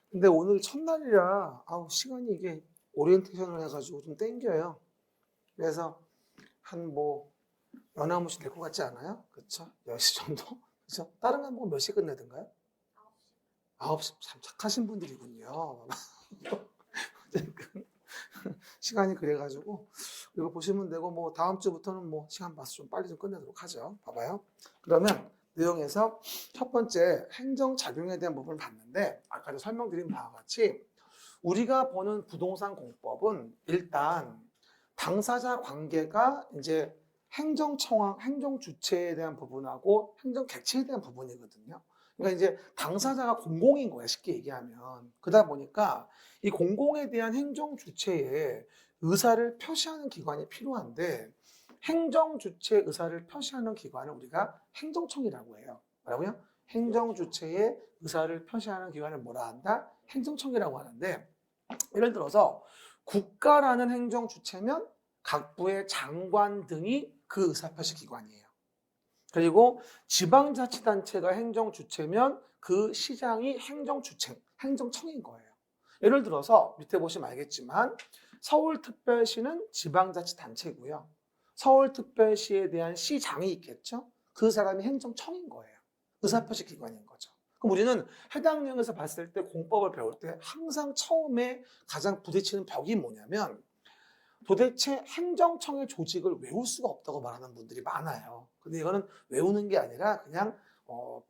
근데 오늘 첫날이라 시간이 이게 오리엔테이션을 해가지고 좀 땡겨요. 그래서 한 연화무시 될 것 같지 않아요? 그렇죠? 10시 정도? 그렇죠? 다른 과목 몇 시에 끝내던가요? 9시. 참 착하신 분들이군요. 시간이 그래가지고 이거 보시면 되고 다음 주부터는 시간 봐서 좀 빨리 좀 끝내도록 하죠. 봐봐요. 그러면 내용에서 첫 번째 행정작용에 대한 부분을 봤는데 아까도 설명드린 바와 같이 우리가 보는 부동산 공법은 일단 당사자 관계가 이제 행정청황, 행정주체에 대한 부분하고 행정객체에 대한 부분이거든요. 그러니까 이제 당사자가 공공인 거야, 쉽게 얘기하면. 그러다 보니까 이 공공에 대한 행정주체에 의사를 표시하는 기관이 필요한데 행정주체 의사를 표시하는 기관을 우리가 행정청이라고 해요. 뭐라고요? 행정주체의 의사를 표시하는 기관을 뭐라 한다? 행정청이라고 하는데 예를 들어서 국가라는 행정주체면 각 부의 장관 등이 그 의사표시 기관이에요. 그리고 지방자치단체가 행정주체면 그 시장이 행정주체, 행정청인 거예요. 예를 들어서 밑에 보시면 알겠지만 서울특별시는 지방자치단체고요. 서울특별시에 대한 시장이 있겠죠. 그 사람이 행정청인 거예요. 의사표시 기관인 거죠. 그럼 우리는 해당 내용에서 봤을 때 공법을 배울 때 항상 처음에 가장 부딪히는 벽이 뭐냐면 도대체 행정청의 조직을 외울 수가 없다고 말하는 분들이 많아요. 근데 이거는 외우는 게 아니라 그냥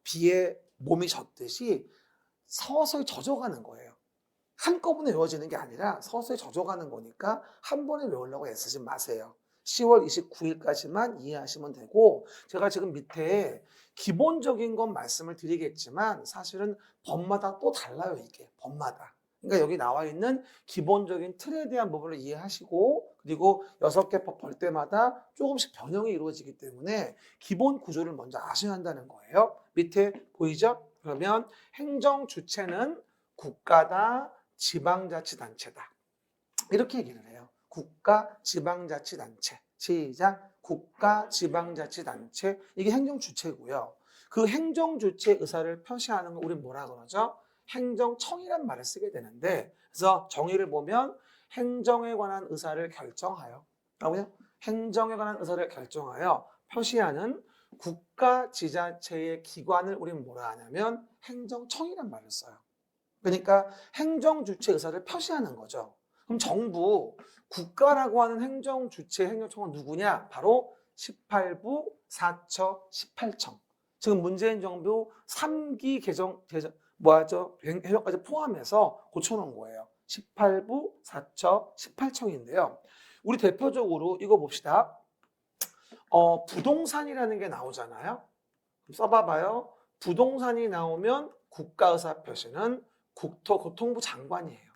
비에 몸이 젖듯이 서서히 젖어가는 거예요. 한꺼번에 외워지는 게 아니라 서서히 젖어가는 거니까 한 번에 외우려고 애쓰지 마세요. 10월 29일까지만 이해하시면 되고 제가 지금 밑에 기본적인 건 말씀을 드리겠지만 사실은 법마다 또 달라요, 이게. 법마다. 그러니까 여기 나와 있는 기본적인 틀에 대한 부분을 이해하시고 그리고 6개 법 볼 때마다 조금씩 변형이 이루어지기 때문에 기본 구조를 먼저 아셔야 한다는 거예요. 밑에 보이죠? 그러면 행정 주체는 국가다, 지방자치단체다. 이렇게 얘기를 해요. 국가, 지방자치단체. 시작. 국가, 지방자치단체. 이게 행정주체고요. 그 행정주체 의사를 표시하는 거 우리는 뭐라 그러죠? 행정청이란 말을 쓰게 되는데 그래서 정의를 보면 행정에 관한 의사를 결정하여 뭐라고요? 행정에 관한 의사를 결정하여 표시하는 국가 지자체의 기관을 우리는 뭐라 하냐면 행정청이란 말을 써요. 그러니까 행정주체 의사를 표시하는 거죠. 그럼 정부, 국가라고 하는 행정주체, 행정청은 누구냐? 바로 18부, 4처, 18청. 지금 문재인 정부 3기 개정까지 포함해서 고쳐놓은 거예요. 18부, 4처, 18청인데요. 우리 대표적으로 이거 봅시다. 부동산이라는 게 나오잖아요. 써봐봐요. 부동산이 나오면 국가의사표시는 국토교통부 장관이에요.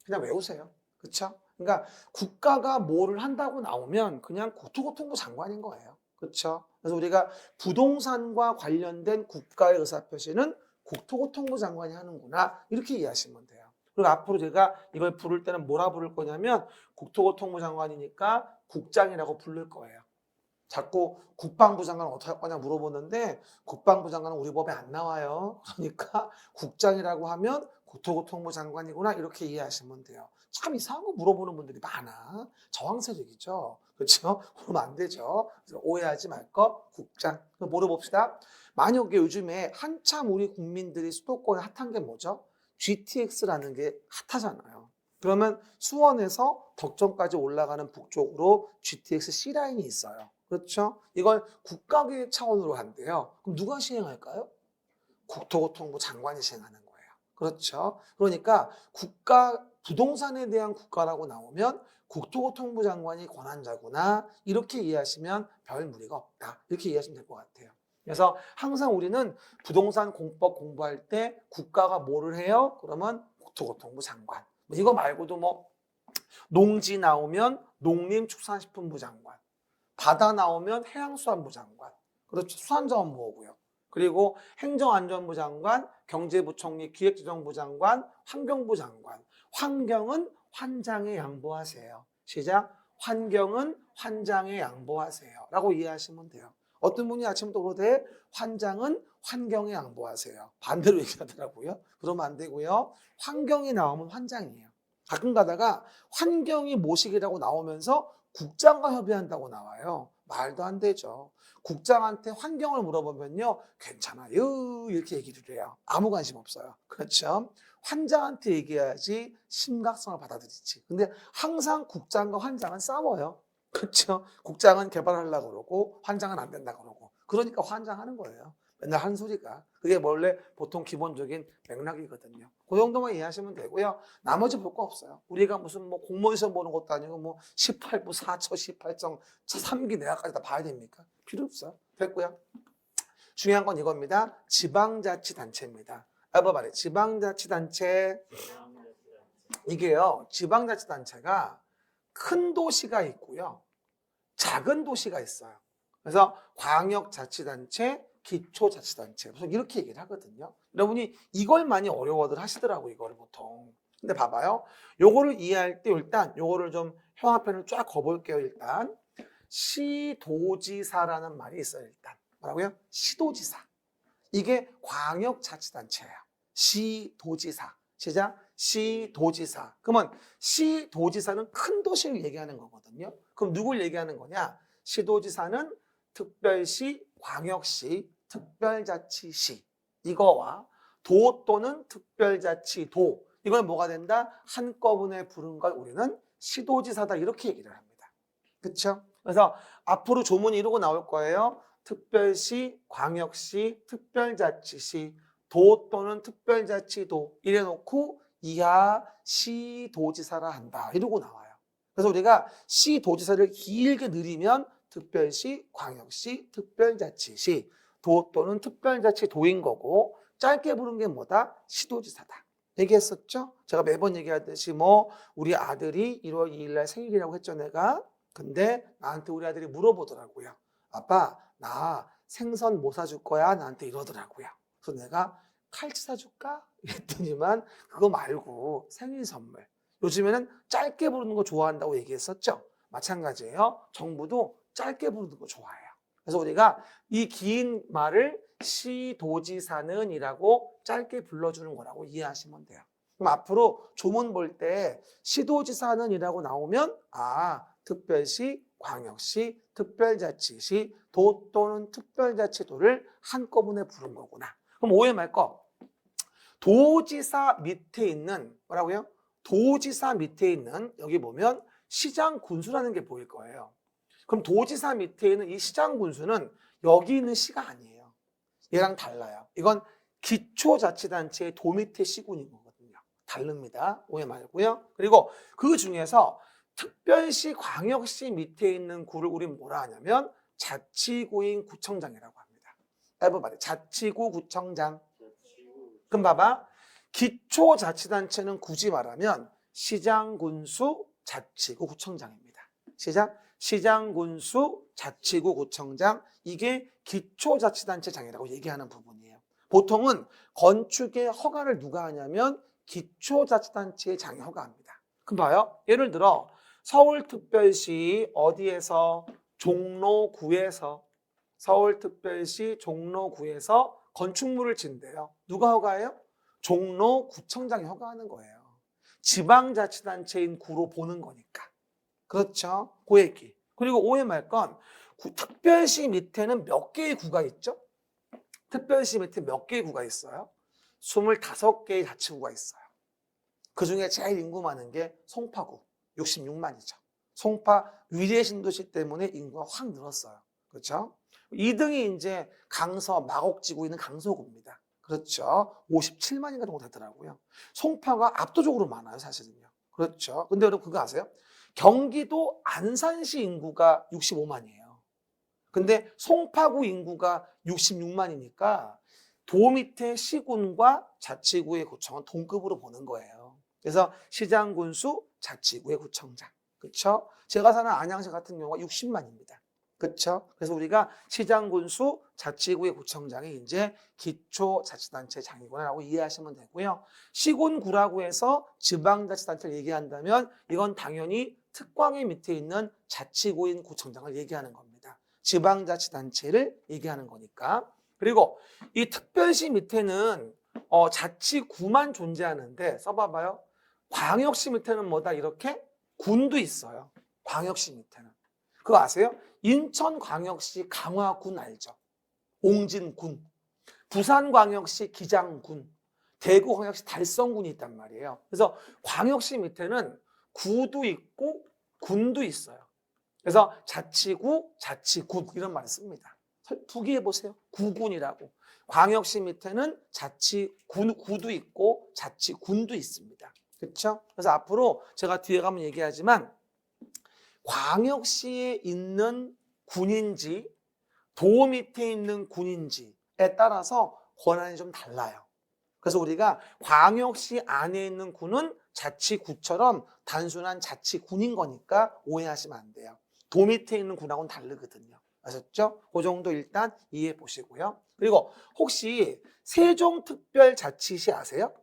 그냥 외우세요. 그렇죠? 그러니까 국가가 뭐를 한다고 나오면 그냥 국토교통부 장관인 거예요. 그렇죠? 그래서 우리가 부동산과 관련된 국가의 의사표시는 국토교통부 장관이 하는구나 이렇게 이해하시면 돼요. 그리고 앞으로 제가 이걸 부를 때는 뭐라 부를 거냐면 국토교통부 장관이니까 국장이라고 부를 거예요. 자꾸 국방부 장관 어떻게 할 거냐 물어보는데 국방부 장관은 우리 법에 안 나와요. 그러니까 국장이라고 하면 국토교통부 장관이구나 이렇게 이해하시면 돼요. 참 이상한 거 물어보는 분들이 많아. 저항세력이죠. 그렇죠? 그러면 안 되죠. 그래서 오해하지 말 거 국장. 물어봅시다. 만약에 요즘에 한참 우리 국민들이 수도권에 핫한 게 뭐죠? GTX라는 게 핫하잖아요. 그러면 수원에서 덕천까지 올라가는 북쪽으로 GTX C라인이 있어요. 그렇죠? 이걸 국가계획 차원으로 한대요. 그럼 누가 시행할까요? 국토교통부 장관이 시행하는 거예요. 그렇죠? 그러니까 국가 부동산에 대한 국가라고 나오면 국토교통부 장관이 권한자구나 이렇게 이해하시면 별 무리가 없다. 이렇게 이해하시면 될 것 같아요. 그래서 항상 우리는 부동산 공법 공부할 때 국가가 뭐를 해요? 그러면 국토교통부 장관. 이거 말고도 농지 나오면 농림축산식품부 장관. 바다 나오면 해양수산부 장관. 그렇죠. 수산자원부호고요. 그리고 행정안전부 장관, 경제부총리, 기획재정부 장관, 환경부 장관. 환경은 환장에 양보하세요. 시작. 환경은 환장에 양보하세요. 라고 이해하시면 돼요. 어떤 분이 아침부터 그러대 환장은 환경에 양보하세요. 반대로 얘기하더라고요. 그러면 안 되고요. 환경이 나오면 환장이에요. 가끔 가다가 환경이 모식이라고 나오면서 국장과 협의한다고 나와요. 말도 안 되죠. 국장한테 환경을 물어보면요. 괜찮아요. 이렇게 얘기를 해요. 아무 관심 없어요. 그렇죠? 환장한테 얘기해야지 심각성을 받아들이지. 근데 항상 국장과 환장은 싸워요. 그렇죠? 국장은 개발하려고 그러고 환장은 안 된다고 그러고. 그러니까 환장하는 거예요. 맨날 한 소리가. 그게 원래 보통 기본적인 맥락이거든요. 그 정도만 이해하시면 되고요. 나머지 볼 거 없어요. 우리가 무슨 뭐 공무원 시험 보는 것도 아니고 뭐 18부 4처 18정 3기 내각까지 다 봐야 됩니까? 필요 없어요. 됐고요. 중요한 건 이겁니다. 지방자치단체입니다. 봐봐요. 지방자치단체. 이게요. 지방자치단체가 큰 도시가 있고요. 작은 도시가 있어요. 그래서 광역자치단체, 기초자치단체. 그래서 이렇게 얘기를 하거든요. 여러분이 이걸 많이 어려워들 하시더라고요. 이거를 보통. 근데 봐봐요. 요거를 이해할 때 일단 요거를 좀 형화편을 쫙 거볼게요. 일단 시도지사라는 말이 있어요. 일단 뭐라고요? 시도지사. 이게 광역자치단체예요. 시도지사. 시작. 시도지사. 그러면 시도지사는 큰 도시를 얘기하는 거거든요. 그럼 누굴 얘기하는 거냐? 시도지사는 특별시, 광역시, 특별자치시 이거와 도 또는 특별자치도 이걸 뭐가 된다? 한꺼번에 부른 걸 우리는 시도지사다 이렇게 얘기를 합니다. 그렇죠? 그래서 앞으로 조문이 이러고 나올 거예요. 특별시, 광역시, 특별자치시, 도 또는 특별자치도 이래놓고 이하 시도지사라 한다 이러고 나와요. 그래서 우리가 시도지사를 길게 늘리면 특별시, 광역시, 특별자치시, 도 또는 특별자치도인 거고 짧게 부른 게 뭐다? 시도지사다. 얘기했었죠? 제가 매번 얘기하듯이 뭐 우리 아들이 1월 2일 날 생일이라고 했죠 내가. 근데 나한테 우리 아들이 물어보더라고요. 아빠 나 생선 뭐 사줄 거야? 나한테 이러더라고요. 그래서 내가 칼치 사줄까? 이랬더니만 그거 말고 생일 선물. 요즘에는 짧게 부르는 거 좋아한다고 얘기했었죠? 마찬가지예요. 정부도 짧게 부르는 거 좋아해요. 그래서 우리가 이 긴 말을 시도지사는 이라고 짧게 불러주는 거라고 이해하시면 돼요. 그럼 앞으로 조문 볼 때 시도지사는 이라고 나오면 특별시, 광역시, 특별자치시, 도 또는 특별자치도를 한꺼번에 부른 거구나. 그럼 오해 말 거. 도지사 밑에 있는 뭐라고요? 도지사 밑에 있는 여기 보면 시장 군수라는 게 보일 거예요. 그럼 도지사 밑에 있는 이 시장 군수는 여기 있는 시가 아니에요. 얘랑 달라요. 이건 기초자치단체의 도 밑에 시군인 거거든요. 다릅니다. 오해 말고요. 그리고 그 중에서 특별시, 광역시 밑에 있는 구를 우리는 뭐라 하냐면 자치구인 구청장이라고 합니다. 해봐봐요. 자치구 구청장. 그럼 봐봐. 기초자치단체는 굳이 말하면 시장, 군수, 자치구, 구청장입니다. 시작. 시장, 군수, 자치구, 구청장. 이게 기초자치단체장이라고 얘기하는 부분이에요. 보통은 건축의 허가를 누가 하냐면 기초자치단체의 장이 허가합니다. 그럼 봐요. 예를 들어 서울특별시 어디에서 종로구에서 서울특별시 종로구에서 건축물을 짓는데요. 누가 허가해요? 종로구청장이 허가하는 거예요. 지방자치단체인 구로 보는 거니까. 그렇죠? 그 얘기. 그리고 오해 말 건 특별시 밑에는 몇 개의 구가 있죠? 특별시 밑에 몇 개의 구가 있어요? 25개의 자치구가 있어요. 그중에 제일 인구 많은 게 송파구 66만이죠. 송파 위례 신도시 때문에 인구가 확 늘었어요. 그렇죠? 2등이 이제 강서 마곡지구에 있는 강서구입니다. 그렇죠? 57만인가 정도 되더라고요. 송파가 압도적으로 많아요, 사실은요. 그렇죠? 근데 여러분 그거 아세요? 경기도 안산시 인구가 65만이에요. 근데 송파구 인구가 66만이니까 도 밑에 시군과 자치구의 구청은 동급으로 보는 거예요. 그래서 시장, 군수, 자치구의 구청장. 그렇죠? 제가 사는 안양시 같은 경우가 60만입니다. 그렇죠? 그래서 우리가 시장, 군수, 자치구의 구청장이 이제 기초자치단체 장이구나라고 이해하시면 되고요. 시군구라고 해서 지방자치단체를 얘기한다면 이건 당연히 특광의 밑에 있는 자치구인 구청장을 얘기하는 겁니다. 지방자치단체를 얘기하는 거니까. 그리고 이 특별시 밑에는 자치구만 존재하는데 써봐봐요. 광역시 밑에는 뭐다? 이렇게 군도 있어요. 광역시 밑에는. 그거 아세요? 인천광역시 강화군 알죠? 옹진군. 부산광역시 기장군. 대구광역시 달성군이 있단 말이에요. 그래서 광역시 밑에는 구도 있고 군도 있어요. 그래서 자치구, 자치군 이런 말을 씁니다. 부기해 보세요. 구군이라고. 광역시 밑에는 구도 있고 자치군도 있습니다. 그렇죠? 그래서 앞으로 제가 뒤에 가면 얘기하지만 광역시에 있는 군인지 도 밑에 있는 군인지에 따라서 권한이 좀 달라요. 그래서 우리가 광역시 안에 있는 군은 자치구처럼 단순한 자치군인 거니까 오해하시면 안 돼요. 도 밑에 있는 군하고는 다르거든요. 아셨죠? 그 정도 일단 이해해 보시고요. 그리고 혹시 세종특별자치시 아세요?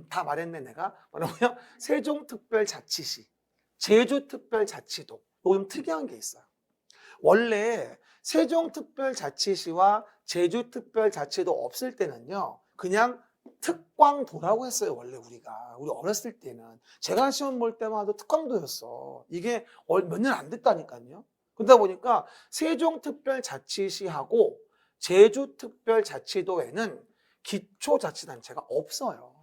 다 말했네 내가. 뭐라고요? 세종특별자치시, 제주특별자치도. 이거 좀 특이한 게 있어요. 원래 세종특별자치시와 제주특별자치도 없을 때는요. 그냥 특광도라고 했어요. 원래 우리 어렸을 때는. 제가 시험 볼 때마다 특광도였어. 이게 몇 년 안 됐다니까요. 그러다 보니까 세종특별자치시하고 제주특별자치도에는 기초자치단체가 없어요.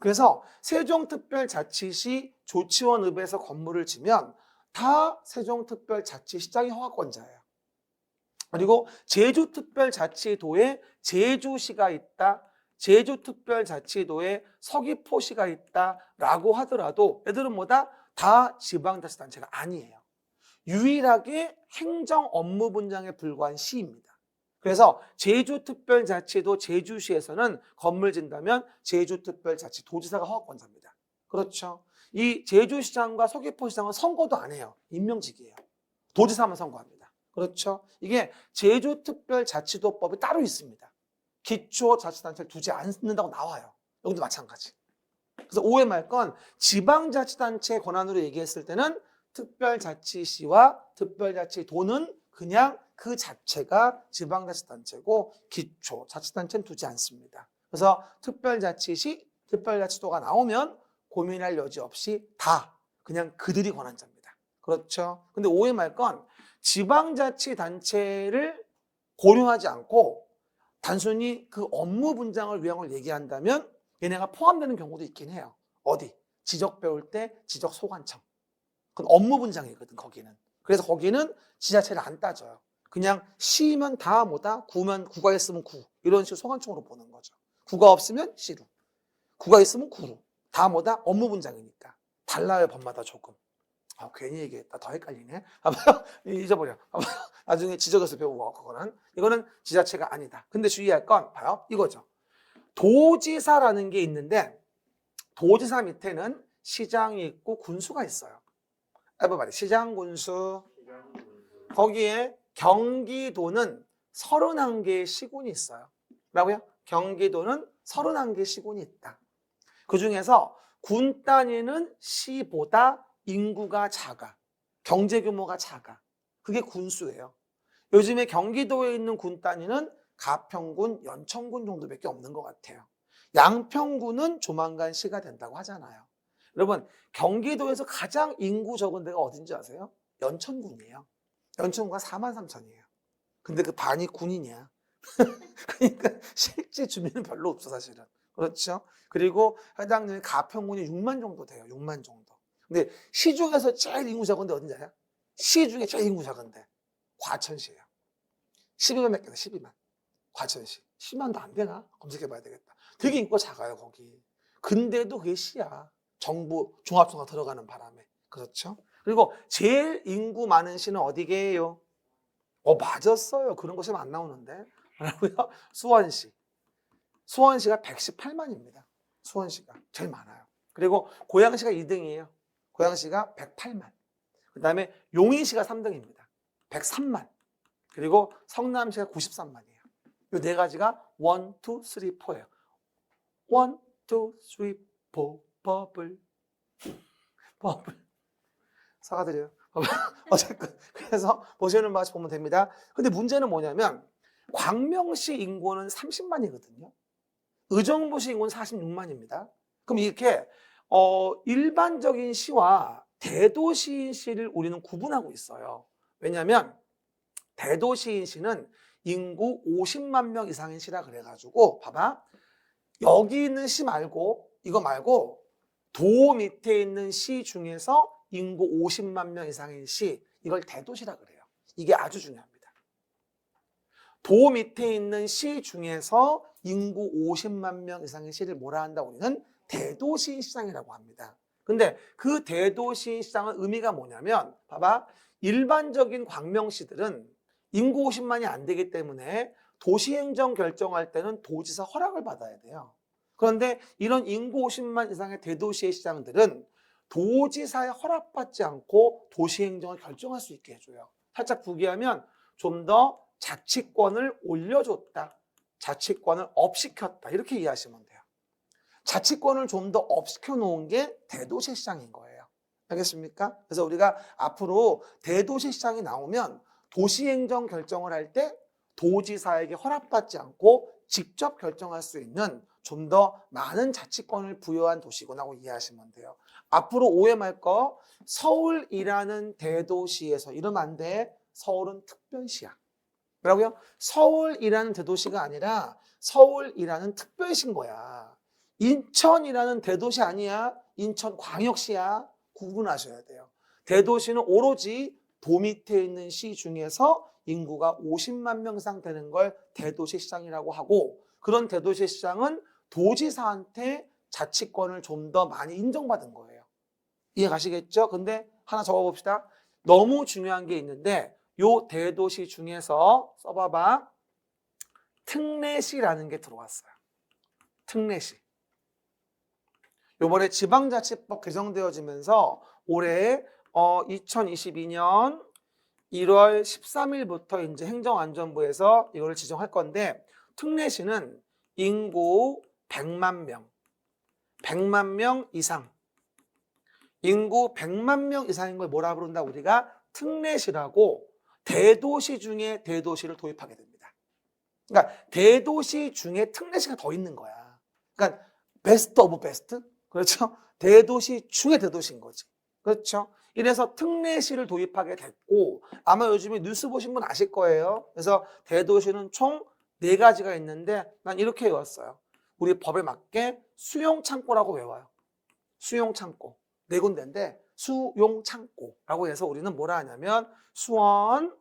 그래서 세종특별자치시 조치원읍에서 건물을 지면 다 세종특별자치시장이 허가권자예요. 그리고 제주특별자치도에 제주시가 있다, 제주특별자치도에 서귀포시가 있다라고 하더라도 얘들은 뭐다? 다 지방자치단체가 아니에요. 유일하게 행정 업무 분장에 불과한 시입니다. 그래서 제주특별자치도 제주시에서는 건물 짓는다면 제주특별자치도지사가 허가권자입니다. 그렇죠? 이 제주시장과 서귀포시장은 선거도 안 해요. 임명직이에요. 도지사만 선거합니다. 그렇죠? 이게 제주특별자치도법이 따로 있습니다. 기초자치단체를 두지 않는다고 나와요. 여기도 마찬가지. 그래서 오해 말 건 지방자치단체 권한으로 얘기했을 때는 특별자치시와 특별자치도는 그냥 그 자체가 지방자치단체고 기초자치단체는 두지 않습니다. 그래서 특별자치시, 특별자치도가 나오면 고민할 여지 없이 다 그냥 그들이 권한자입니다. 그렇죠? 근데 오해 말 건 지방자치단체를 고려하지 않고 단순히 그 업무 분장을 위한 걸 얘기한다면 얘네가 포함되는 경우도 있긴 해요. 어디? 지적 배울 때 지적 소관청. 그건 업무 분장이거든, 거기는. 그래서 거기는 지자체를 안 따져요. 그냥 시면 다 뭐다? 구가 있으면 구. 이런 식으로 소관청으로 보는 거죠. 구가 없으면 시루. 구가 있으면 구루. 다 뭐다? 업무 분장이니까. 달라요, 법마다 조금. 괜히 얘기했다. 더 헷갈리네. 잊어버려. 나중에 지적에서 배우고, 그거는. 이거는 지자체가 아니다. 근데 주의할 건, 봐요. 이거죠. 도지사라는 게 있는데, 도지사 밑에는 시장이 있고 군수가 있어요. everybody, 시장, 군수. 거기에 경기도는 31개의 시군이 있어요. 뭐라고요? 경기도는 31개의 시군이 있다. 그 중에서 군 단위는 시보다 인구가 작아. 경제 규모가 작아. 그게 군수예요. 요즘에 경기도에 있는 군 단위는 가평군, 연천군 정도밖에 없는 것 같아요. 양평군은 조만간 시가 된다고 하잖아요. 여러분, 경기도에서 가장 인구 적은 데가 어딘지 아세요? 연천군이에요. 연천군가 43,000이에요. 근데 그 반이 군인이야. 그러니까 실제 주민은 별로 없어, 사실은. 그렇죠? 그리고 해당되는 가평군이 6만 정도 돼요. 6만 정도. 근데 시 중에서 제일 인구 적은데 어딘지 알아요? 시 중에 제일 인구 적은데 과천시예요. 12만 몇 개다, 12만. 과천시. 10만도 안 되나? 검색해봐야 되겠다. 되게 인구가 작아요, 거기. 근데도 그게 시야. 정부 종합선거 들어가는 바람에. 그렇죠? 그리고 제일 인구 많은 시는 어디게요? 맞았어요. 그런 거 시험 안 나오는데. 뭐라고요? 수원시. 수원시가 118만입니다. 수원시가 제일 많아요. 그리고 고양시가 2등이에요. 고양시가 108만. 그 다음에 용인시가 3등입니다. 103만. 그리고 성남시가 93만이에요. 이 네 가지가 1, 2, 3, 4예요. 1, 2, 3, 4, 버블. 버블. 사과드려요. 어쨌든 그래서 보시는 바같이 보면 됩니다. 근데 문제는 뭐냐면 광명시 인구는 30만이거든요. 의정부시 인구는 46만입니다. 그럼 이렇게 일반적인 시와 대도시인 시를 우리는 구분하고 있어요. 왜냐하면 대도시인 시는 인구 50만 명 이상인 시라 그래가지고 봐봐. 여기 있는 시 말고 이거 말고 도 밑에 있는 시 중에서 인구 50만 명 이상인 시, 이걸 대도시라 그래요. 이게 아주 중요합니다. 도 밑에 있는 시 중에서 인구 50만 명 이상의 시를 뭐라 한다? 우리는 대도시 시장이라고 합니다. 근데 그 대도시 시장의 의미가 뭐냐면 봐봐. 일반적인 광명시들은 인구 50만이 안 되기 때문에 도시행정 결정할 때는 도지사 허락을 받아야 돼요. 그런데 이런 인구 50만 이상의 대도시의 시장들은 도지사의 허락받지 않고 도시행정을 결정할 수 있게 해줘요. 살짝 부기하면 좀 더 자치권을 올려줬다. 자치권을 업시켰다. 이렇게 이해하시면 돼요. 자치권을 좀 더 업시켜 놓은 게 대도시 시장인 거예요. 알겠습니까? 그래서 우리가 앞으로 대도시 시장이 나오면 도시행정 결정을 할 때 도지사에게 허락받지 않고 직접 결정할 수 있는 좀 더 많은 자치권을 부여한 도시구나고 이해하시면 돼요. 앞으로 오해 말 거, 서울이라는 대도시에서 이러면 안 돼. 서울은 특별시야. 뭐라고요? 서울이라는 대도시가 아니라 서울이라는 특별시인 거야. 인천이라는 대도시 아니야. 인천광역시야. 구분하셔야 돼요. 대도시는 오로지 도 밑에 있는 시 중에서 인구가 50만 명 이상 되는 걸 대도시 시장이라고 하고, 그런 대도시 시장은 도지사한테 자치권을 좀 더 많이 인정받은 거예요. 이해 가시겠죠? 근데 하나 적어봅시다. 너무 중요한 게 있는데 요 대도시 중에서 써봐봐. 특례시라는 게 들어왔어요. 특례시. 요번에 지방자치법 개정되어지면서 올해 2022년 1월 13일부터 이제 행정안전부에서 이걸 지정할 건데, 특례시는 인구 100만 명, 100만 명 이상, 인구 100만 명 이상인 걸 뭐라 부른다? 우리가 특례시라고, 대도시 중에 대도시를 도입하게 됩니다. 그러니까 대도시 중에 특례시가 더 있는 거야. 그러니까 베스트 오브 베스트? 그렇죠? 대도시 중에 대도시인 거지. 그렇죠? 이래서 특례시를 도입하게 됐고, 아마 요즘에 뉴스 보신 분 아실 거예요. 그래서 대도시는 총 4가지가 있는데 난 이렇게 외웠어요. 우리 법에 맞게 수용창고라고 외워요. 수용창고. 4군데인데 수용창고라고 해서 우리는 뭐라 하냐면 수원,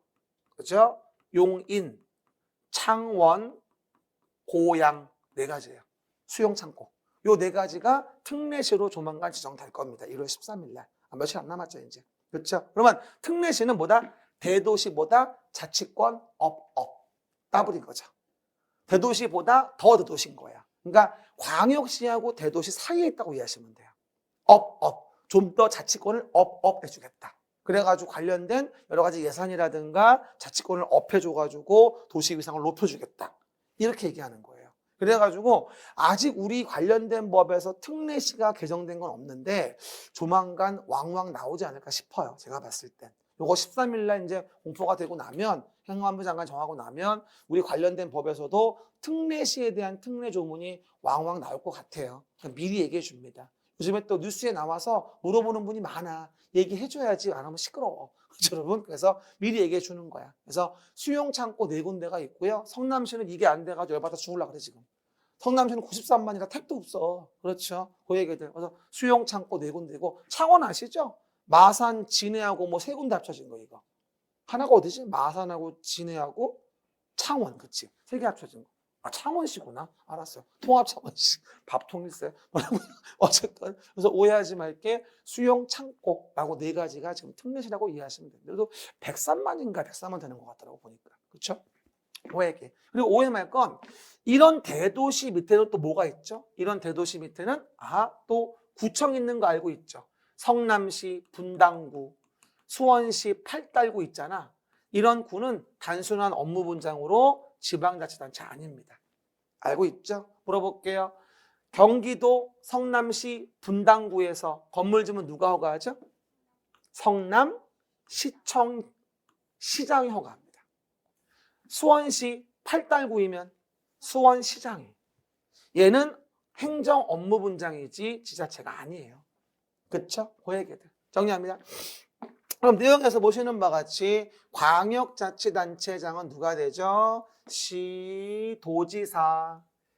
그죠? 용인, 창원, 고양 4가지예요. 수용창고. 요 4가지가 특례시로 조만간 지정될 겁니다. 1월 13일 날. 며칠 안 남았죠, 이제. 그렇죠? 그러면 특례시는 뭐다? 대도시보다 자치권 업. 더블인 거죠. 대도시보다 더 대도시인 거야. 그러니까 광역시하고 대도시 사이에 있다고 이해하시면 돼요. 업. 좀 더 자치권을 업 해주겠다. 그래가지고 관련된 여러 가지 예산이라든가 자치권을 업해줘가지고 도시 위상을 높여주겠다. 이렇게 얘기하는 거예요. 그래가지고 아직 우리 관련된 법에서 특례시가 개정된 건 없는데 조만간 왕왕 나오지 않을까 싶어요. 제가 봤을 땐. 요거 13일 날 이제 공포가 되고 나면, 행안부 장관 정하고 나면 우리 관련된 법에서도 특례시에 대한 특례 조문이 왕왕 나올 것 같아요. 미리 얘기해 줍니다. 요즘에 또 뉴스에 나와서 물어보는 분이 많아. 얘기해줘야지, 안 하면 시끄러워. 그렇죠, 여러분? 그래서 미리 얘기해 주는 거야. 그래서 수용창고 4군데가 있고요. 성남시는 이게 안 돼가지고 열받아 죽으려고 그래, 지금. 성남시는 93만이라 택도 없어. 그렇죠? 그 얘기들. 그래서 수용창고 4군데고, 창원 아시죠? 마산, 진해하고 뭐 3군데 합쳐진 거, 이거. 하나가 어디지? 마산하고 진해하고 창원, 그치? 3개 합쳐진 거. 아, 창원시구나. 알았어요. 통합 창원시. 밥통일세. 뭐라고. 어쨌든. 그래서 오해하지 말게 수용창고라고 4가지가 지금 특례시라고 이해하시면 됩니다. 그래도 103만인가 103만 되는 것 같더라고, 보니까. 그렇죠? 오해게. 그리고 오해 말 건, 이런 대도시 밑에는 또 뭐가 있죠? 이런 대도시 밑에는 또 구청 있는 거 알고 있죠? 성남시, 분당구, 수원시, 팔달구 있잖아. 이런 구는 단순한 업무 분장으로 지방자치단체 아닙니다. 알고 있죠? 물어볼게요. 경기도 성남시 분당구에서 건물 지으면 누가 허가하죠? 성남 시청, 시장이 허가합니다. 수원시 8달구이면 수원시장이. 얘는 행정 업무 분장이지 지자체가 아니에요. 그렇죠? 그 얘기들. 정리합니다. 그럼 내용에서 보시는 바와 같이 광역자치단체장은 누가 되죠? 시도지사.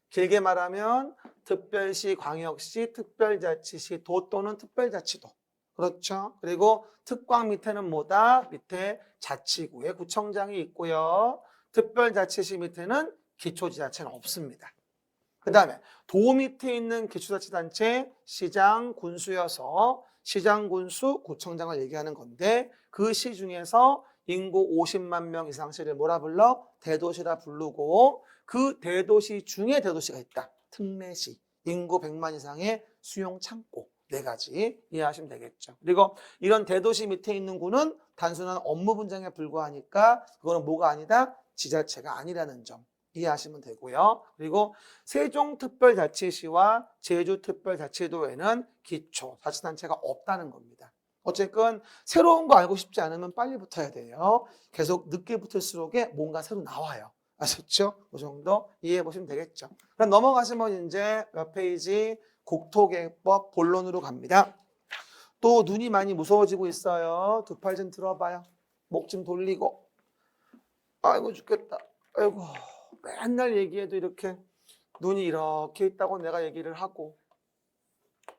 길게 말하면 특별시, 광역시, 특별자치시, 도 또는 특별자치도. 그렇죠? 그리고 특광 밑에는 뭐다? 밑에 자치구의 구청장이 있고요. 특별자치시 밑에는 기초지자체는 없습니다. 그 다음에 도 밑에 있는 기초자치단체 시장, 군수여서 시장, 군수, 구청장을 얘기하는 건데 그 시 중에서 인구 50만 명 이상 시를 뭐라 불러? 대도시라 부르고 그 대도시 중에 대도시가 있다. 특례시, 인구 100만 이상의 수용 창고. 4가지 이해하시면 되겠죠. 그리고 이런 대도시 밑에 있는 구는 단순한 업무 분장에 불과하니까 그거는 뭐가 아니다? 지자체가 아니라는 점. 이해하시면 되고요. 그리고 세종특별자치시와 제주특별자치도에는 기초자치단체가 없다는 겁니다. 어쨌든 새로운 거 알고 싶지 않으면 빨리 붙어야 돼요. 계속 늦게 붙을수록 뭔가 새로 나와요. 아셨죠? 그 정도 이해해 보시면 되겠죠. 그럼 넘어가시면 이제 몇 페이지 국토계획법 본론으로 갑니다. 또 눈이 많이 무서워지고 있어요. 두 팔 좀 들어봐요. 목 좀 돌리고. 아이고 죽겠다. 아이고. 맨날 얘기해도 이렇게 눈이 이렇게 있다고 내가 얘기를 하고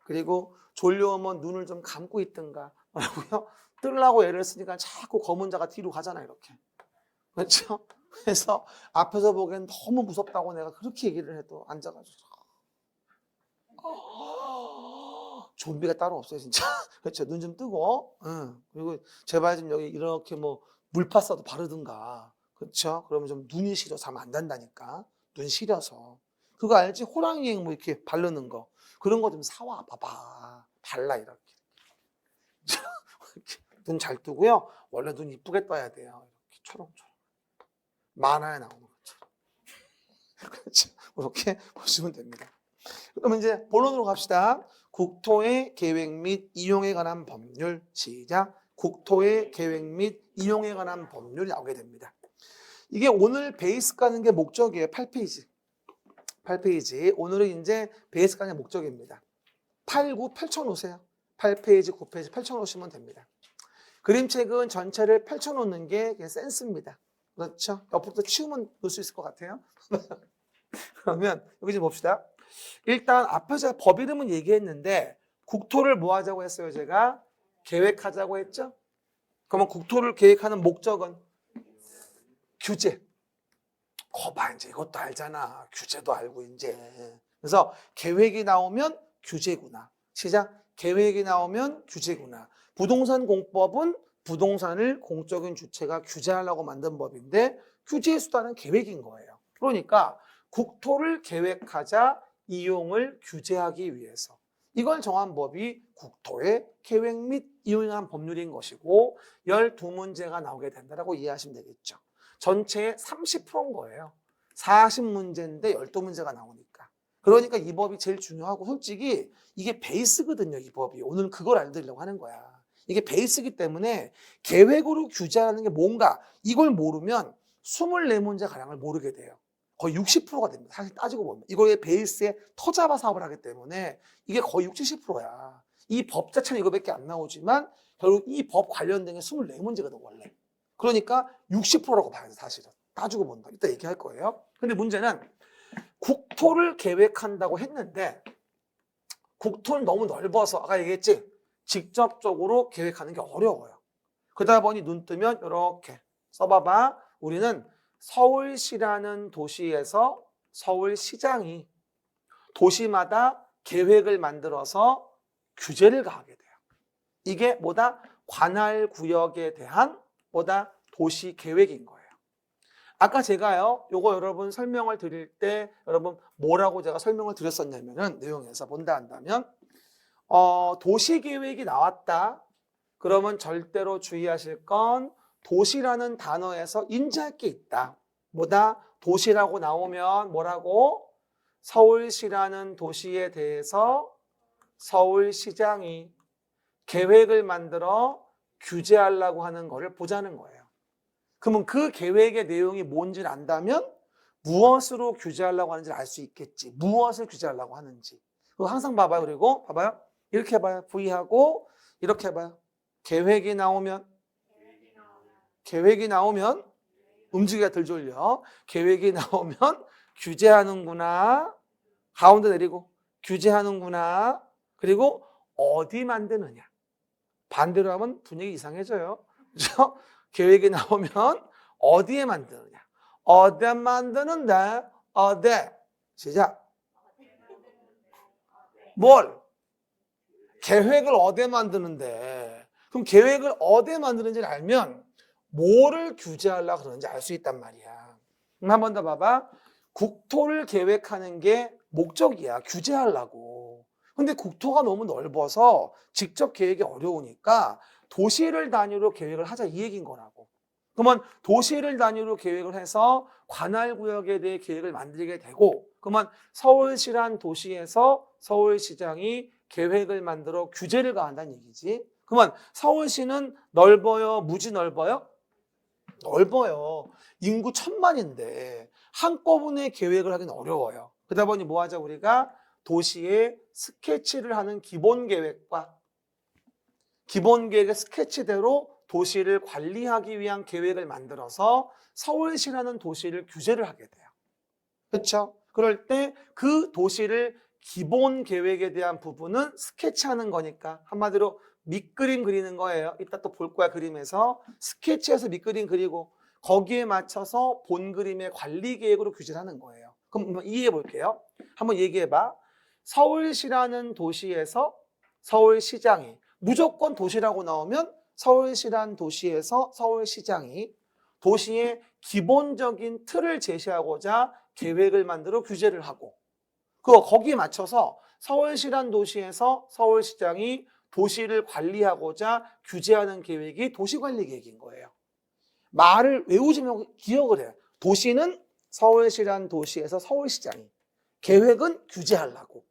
그리고 졸려오면 눈을 좀 감고 있든가 뭐라고요? 뜨려고 애를 쓰니까 자꾸 검은 자가 뒤로 가잖아 이렇게. 그렇죠? 그래서 앞에서 보기엔 너무 무섭다고 내가 그렇게 얘기를 해도 앉아가지고 좀비가 따로 없어요 진짜. 그렇죠? 눈 좀 뜨고 그리고 제발 좀 여기 이렇게 뭐 물파스라도 바르든가. 그렇죠? 그러면 좀 눈이 시려 자면 안 된다니까. 눈 시려서. 그거 알지? 호랑이 뭐 이렇게 바르는 거. 그런 거 좀 사와 봐봐. 발라 이렇게. 눈 잘 뜨고요. 원래 눈 이쁘게 떠야 돼요. 이렇게 초롱초롱. 만화에 나오는 것처럼. 그렇죠? 이렇게 보시면 됩니다. 그러면 이제 본론으로 갑시다. 국토의 계획 및 이용에 관한 법률. 시작. 국토의 계획 및 이용에 관한 법률이 나오게 됩니다. 이게 오늘 베이스 까는 게 목적이에요. 8페이지. 8페이지. 오늘은 이제 베이스 까는 게 목적입니다. 8, 9 펼쳐놓으세요. 8페이지, 9페이지 펼쳐놓으시면 됩니다. 그림책은 전체를 펼쳐놓는 게 센스입니다. 그렇죠? 옆으로 치우면 놓을 수 있을 것 같아요. 그러면 여기 좀 봅시다. 일단 앞에서 법 이름은 얘기했는데 국토를 뭐 하자고 했어요? 제가 계획하자고 했죠? 그러면 국토를 계획하는 목적은 규제. 거봐 이제 이것도 알잖아. 규제도 알고 이제. 그래서 계획이 나오면 규제구나. 시작. 계획이 나오면 규제구나. 부동산 공법은 부동산을 공적인 주체가 규제하려고 만든 법인데 규제의 수단은 계획인 거예요. 그러니까 국토를 계획하자 이용을 규제하기 위해서 이걸 정한 법이 국토의 계획 및 이용에 관한 법률인 것이고 12문제가 나오게 된다고 이해하시면 되겠죠. 전체의 30%인 거예요. 40문제인데 12문제가 나오니까. 그러니까 이 법이 제일 중요하고 솔직히 이게 베이스거든요. 이 법이. 오늘 그걸 알려드리려고 하는 거야. 이게 베이스이기 때문에 계획으로 규제하는 게 뭔가 이걸 모르면 24문제가량을 모르게 돼요. 거의 60%가 됩니다. 사실 따지고 보면. 이거의 베이스에 터잡아 사업을 하기 때문에 이게 거의 60, 70%야. 이 법 자체는 이거밖에 안 나오지만 결국 이 법 관련된 게 24문제거든 원래. 그러니까 60%라고 봐야 돼 사실은. 따지고 본다. 이따 얘기할 거예요. 근데 문제는 국토를 계획한다고 했는데 국토는 너무 넓어서 아까 얘기했지 직접적으로 계획하는 게 어려워요. 그러다 보니 눈 뜨면 이렇게 써봐봐. 우리는 서울시라는 도시에서 서울시장이 도시마다 계획을 만들어서 규제를 가하게 돼요. 이게 뭐다? 관할구역에 대한 뭐다? 도시계획인 거예요. 아까 제가요, 요거 여러분 설명을 드릴 때 여러분 뭐라고 제가 설명을 드렸었냐면은 내용에서 본다 한다면 도시계획이 나왔다. 그러면 절대로 주의하실 건 도시라는 단어에서 인지할 게 있다. 뭐다? 도시라고 나오면 뭐라고? 서울시라는 도시에 대해서 서울시장이 계획을 만들어 규제하려고 하는 거를 보자는 거예요. 그러면 그 계획의 내용이 뭔지를 안다면 무엇으로 규제하려고 하는지를 알 수 있겠지. 무엇을 규제하려고 하는지. 그거 항상 봐봐요. 그리고 봐봐요. 이렇게 해봐요. V하고 이렇게 해봐요. 계획이 나오면 움직이기가 덜 졸려. 계획이 나오면 규제하는구나. 가운데 내리고 규제하는구나. 그리고 어디 만드느냐. 반대로 하면 분위기 이상해져요. 그렇죠? 계획이 나오면 어디에 만드느냐. 어디 만드는데 어디. 시작. 뭘? 계획을 어디에 만드는데. 그럼 계획을 어디에 만드는지를 알면 뭐를 규제하려고 그러는지 알 수 있단 말이야. 그럼 한 번 더 봐봐. 국토를 계획하는 게 목적이야. 규제하려고. 근데 국토가 너무 넓어서 직접 계획이 어려우니까 도시를 단위로 계획을 하자 이 얘기인 거라고. 그러면 도시를 단위로 계획을 해서 관할구역에 대해 계획을 만들게 되고, 그러면 서울시란 도시에서 서울시장이 계획을 만들어 규제를 가한다는 얘기지. 그러면 서울시는 넓어요? 무지 넓어요? 넓어요. 인구 1000만인데 한꺼번에 계획을 하기는 어려워요. 그러다 보니 뭐 하자 우리가? 도시의 스케치를 하는 기본 계획과 기본 계획의 스케치대로 도시를 관리하기 위한 계획을 만들어서 서울시라는 도시를 규제를 하게 돼요. 그렇죠? 그럴 때 그 도시를 기본 계획에 대한 부분은 스케치하는 거니까 한마디로 밑그림 그리는 거예요. 이따 또 볼 거야. 그림에서 스케치해서 밑그림 그리고 거기에 맞춰서 본 그림의 관리 계획으로 규제를 하는 거예요. 그럼 한번 이해해 볼게요. 한번 얘기해 봐. 서울시라는 도시에서 서울시장이 무조건 도시라고 나오면 서울시란 도시에서 서울시장이 도시의 기본적인 틀을 제시하고자 계획을 만들어 규제를 하고 거기에 맞춰서 서울시란 도시에서 서울시장이 도시를 관리하고자 규제하는 계획이 도시관리계획인 거예요. 말을 외우지 말고 기억을 해요. 도시는 서울시란 도시에서 서울시장이 계획은 규제하려고.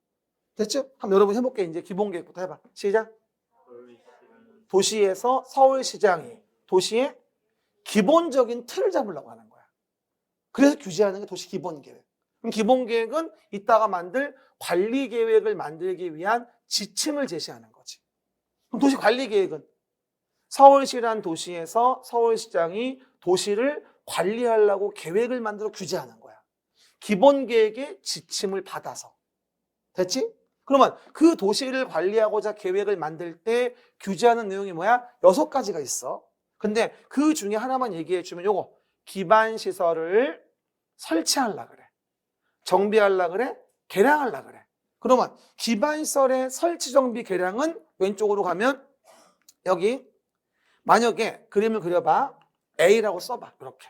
됐죠? 한번 여러분 해볼게요. 이제 기본 계획부터 해봐. 시작. 도시에서 서울시장이 도시의 기본적인 틀을 잡으려고 하는 거야. 그래서 규제하는 게 도시 기본계획. 그럼 기본계획은 이따가 만들 관리계획을 만들기 위한 지침을 제시하는 거지. 그럼 도시관리계획은 서울시란 도시에서 서울시장이 도시를 관리하려고 계획을 만들어 규제하는 거야. 기본계획의 지침을 받아서. 됐지? 그러면 그 도시를 관리하고자 계획을 만들 때 규제하는 내용이 뭐야? 6가지가 있어. 근데 그 중에 하나만 얘기해 주면 요거 기반시설을 설치하려고 그래. 정비하려고 그래. 개량하려고 그래. 그러면 기반시설의 설치, 정비, 개량은 왼쪽으로 가면 여기 만약에 그림을 그려봐. A라고 써봐. 이렇게.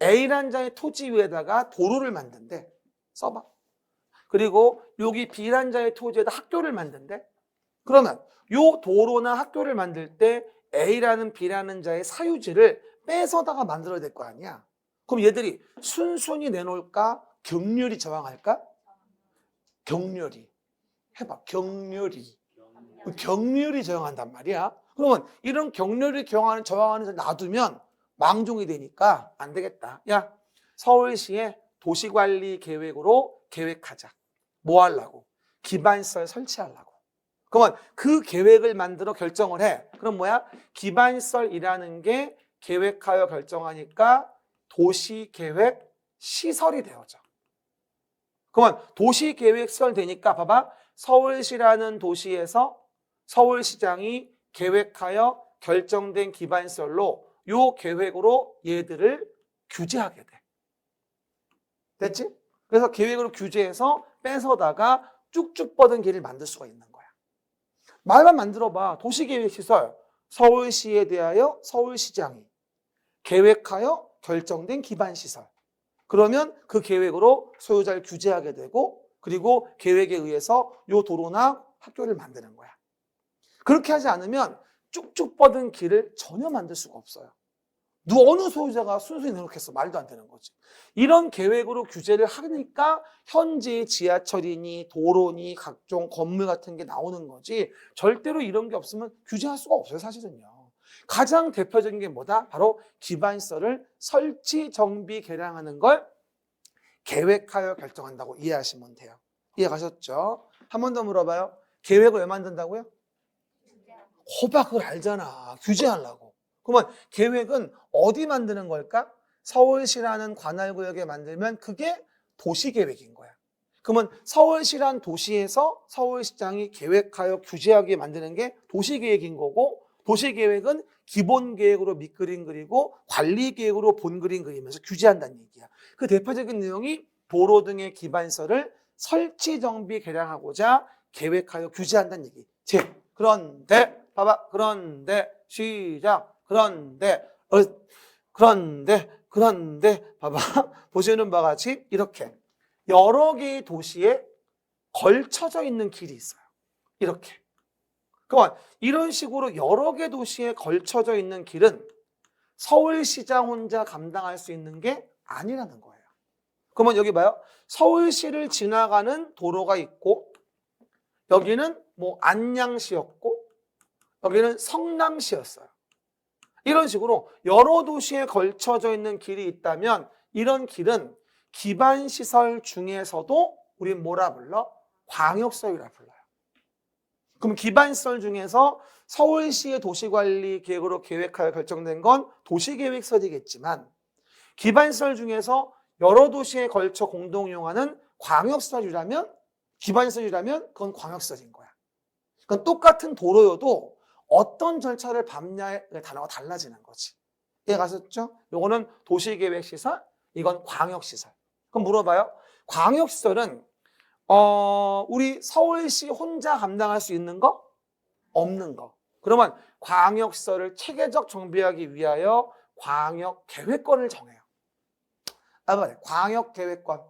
A란 장의 토지 위에다가 도로를 만든대. 써봐. 그리고 여기 B란 자의 토지에다 학교를 만든대. 그러면 요 도로나 학교를 만들 때 A라는 B라는 자의 사유지를 뺏어다가 만들어야 될 거 아니야. 그럼 얘들이 순순히 내놓을까? 격렬히 저항할까? 격렬히. 해봐. 격렬히. 격렬히 저항한단 말이야. 그러면 이런 격렬히 저항하는 자 놔두면 망종이 되니까 안 되겠다. 야, 서울시의 도시관리 계획으로 계획하자. 뭐 하려고? 기반시설 설치하려고. 그러면 그 계획을 만들어 결정을 해. 그럼 뭐야? 기반시설이라는 게 계획하여 결정하니까 도시계획 시설이 되어져. 그러면 도시계획 시설 되니까 봐봐. 서울시라는 도시에서 서울시장이 계획하여 결정된 기반시설로 요 계획으로 얘들을 규제하게 돼. 됐지? 그래서 계획으로 규제해서 뺏어다가 쭉쭉 뻗은 길을 만들 수가 있는 거야. 말만 만들어봐. 도시계획시설, 서울시에 대하여 서울시장이 계획하여 결정된 기반시설. 그러면 그 계획으로 소유자를 규제하게 되고 그리고 계획에 의해서 요 도로나 학교를 만드는 거야. 그렇게 하지 않으면 쭉쭉 뻗은 길을 전혀 만들 수가 없어요. 어느 소유자가 순순히 내놓겠어? 말도 안 되는 거지. 이런 계획으로 규제를 하니까 현재 지하철이니 도로니 각종 건물 같은 게 나오는 거지 절대로 이런 게 없으면 규제할 수가 없어요. 사실은요. 가장 대표적인 게 뭐다? 바로 기반시설을 설치, 정비, 개량하는 걸 계획하여 결정한다고 이해하시면 돼요. 이해 가셨죠? 한 번 더 물어봐요. 계획을 왜 만든다고요? 호박 그걸 알잖아. 규제하려고. 그러면 계획은 어디 만드는 걸까? 서울시라는 관할구역에 만들면 그게 도시계획인 거야. 그러면 서울시란 도시에서 서울시장이 계획하여 규제하게 만드는 게 도시계획인 거고, 도시계획은 기본계획으로 밑그림 그리고 관리계획으로 본그림 그리면서 규제한다는 얘기야. 그 대표적인 내용이 도로 등의 기반시설을 설치, 정비, 개량하고자 계획하여 규제한다는 얘기. 그런데 봐봐. 그런데 시작. 그런데 봐봐. 보시는 바와 같이 이렇게 여러 개의 도시에 걸쳐져 있는 길이 있어요. 이렇게. 그러니까 이런 식으로 여러 개 도시에 걸쳐져 있는 길은 서울시장 혼자 감당할 수 있는 게 아니라는 거예요. 그러면 여기 봐요. 서울시를 지나가는 도로가 있고, 여기는 뭐 안양시였고, 여기는 성남시였어요. 이런 식으로 여러 도시에 걸쳐져 있는 길이 있다면 이런 길은 기반시설 중에서도 우린 뭐라 불러? 광역시설이라 불러요. 그럼 기반시설 중에서 서울시의 도시관리 계획으로 계획하여 결정된 건 도시계획설이겠지만, 기반시설 중에서 여러 도시에 걸쳐 공동 이용하는 광역시설이라면, 기반시설이라면 그건 광역시설인 거야. 그러니까 똑같은 도로여도 어떤 절차를 밟냐의 단어가 달라지는 거지. 이해 가셨죠? 요거는 도시계획시설, 이건 광역시설. 그럼 물어봐요. 광역시설은 우리 서울시 혼자 감당할 수 있는 거? 없는 거. 그러면 광역시설을 체계적 정비하기 위하여 광역계획권을 정해요. 광역계획권.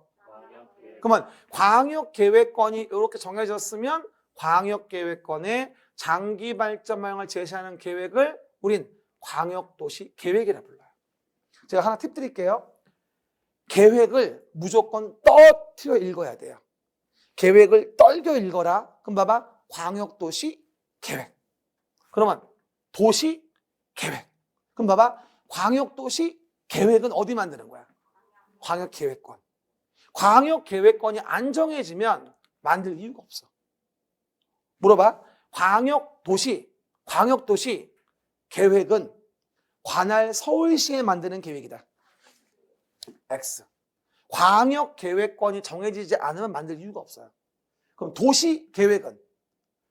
그러면 광역계획권이 이렇게 정해졌으면 광역계획권에 장기 발전망을 제시하는 계획을 우린 광역도시 계획이라 불러요. 제가 하나 팁 드릴게요. 계획을 무조건 떠트려 읽어야 돼요. 계획을 떨겨 읽어라. 그럼 봐봐. 광역도시 계획. 그러면 도시 계획. 그럼 봐봐. 광역도시 계획은 어디 만드는 거야? 광역계획권. 광역계획권이 안 정해지면 만들 이유가 없어. 물어봐. 광역도시 계획은 관할 서울시에 만드는 계획이다. X. 광역계획권이 정해지지 않으면 만들 이유가 없어요. 그럼 도시계획은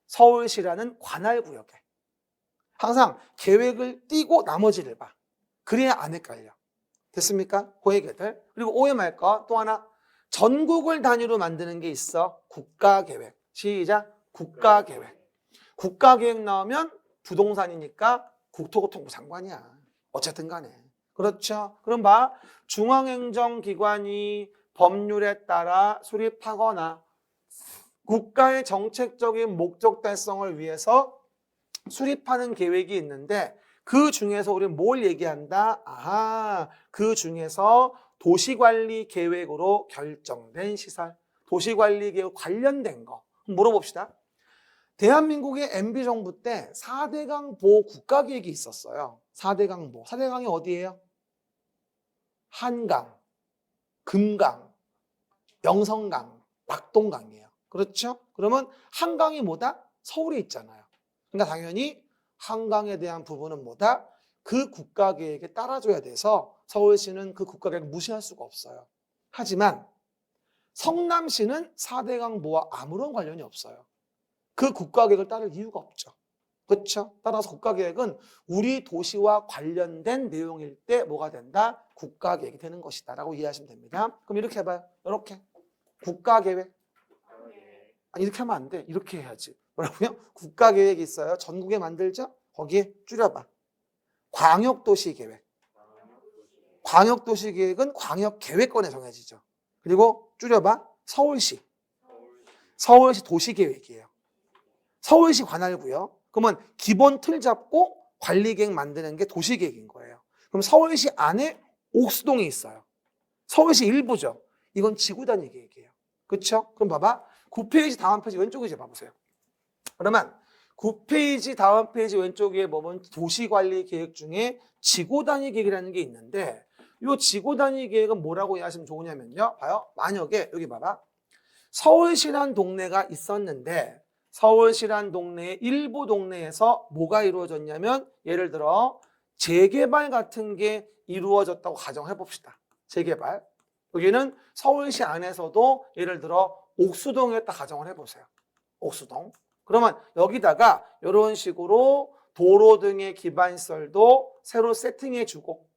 서울시라는 관할구역에 항상 계획을 띄고 나머지를 봐. 그래야 안 헷갈려. 됐습니까? 그 얘기들. 그리고 오해 말까? 또 하나. 전국을 단위로 만드는 게 있어. 국가계획. 시작. 국가계획. 국가계획 나오면 부동산이니까 국토교통부 장관이야. 어쨌든 간에. 그렇죠? 그럼 봐. 중앙행정기관이 법률에 따라 수립하거나 국가의 정책적인 목적 달성을 위해서 수립하는 계획이 있는데 그 중에서 우리는 뭘 얘기한다? 그 중에서 도시관리 계획으로 결정된 시설, 도시관리 계획 관련된 거 물어봅시다. 대한민국의 MB정부 때 4대강 보호 국가계획이 있었어요. 4대강 보호. 4대강이 어디예요? 한강, 금강, 영성강, 낙동강이에요. 그렇죠? 그러면 한강이 뭐다? 서울에 있잖아요. 그러니까 당연히 한강에 대한 부분은 뭐다? 그 국가계획에 따라줘야 돼서 서울시는 그 국가계획을 무시할 수가 없어요. 하지만 성남시는 4대강 보호와 아무런 관련이 없어요. 그 국가계획을 따를 이유가 없죠. 그렇죠? 따라서 국가계획은 우리 도시와 관련된 내용일 때 뭐가 된다? 국가계획이 되는 것이다 라고 이해하시면 됩니다. 그럼 이렇게 해봐요. 이렇게. 국가계획. 아니 이렇게 하면 안 돼. 이렇게 해야지. 뭐라고요? 국가계획이 있어요. 전국에 만들죠? 거기에 줄여봐. 광역도시계획. 광역도시계획은 광역계획권에 정해지죠. 그리고 줄여봐. 서울시. 서울시 도시계획이에요. 서울시 관할구요. 그러면 기본 틀 잡고 관리계획 만드는 게 도시계획인 거예요. 그럼 서울시 안에 옥수동이 있어요. 서울시 일부죠. 이건 지구단위 계획이에요. 그렇죠? 그럼 봐봐. 9페이지 다음 페이지 왼쪽에 이제 봐보세요. 그러면 9페이지 다음 페이지 왼쪽에 보면 도시관리 계획 중에 지구단위 계획이라는 게 있는데 이 지구단위 계획은 뭐라고 이해하시면 좋으냐면요. 봐요. 만약에 여기 봐봐. 서울시란 동네가 있었는데 서울시란 동네의 일부 동네에서 뭐가 이루어졌냐면 예를 들어 재개발 같은 게 이루어졌다고 가정해 봅시다. 재개발. 여기는 서울시 안에서도 예를 들어 옥수동이었다 가정을 해보세요. 옥수동. 그러면 여기다가 이런 식으로 도로 등의 기반시설도 새로 세팅해주고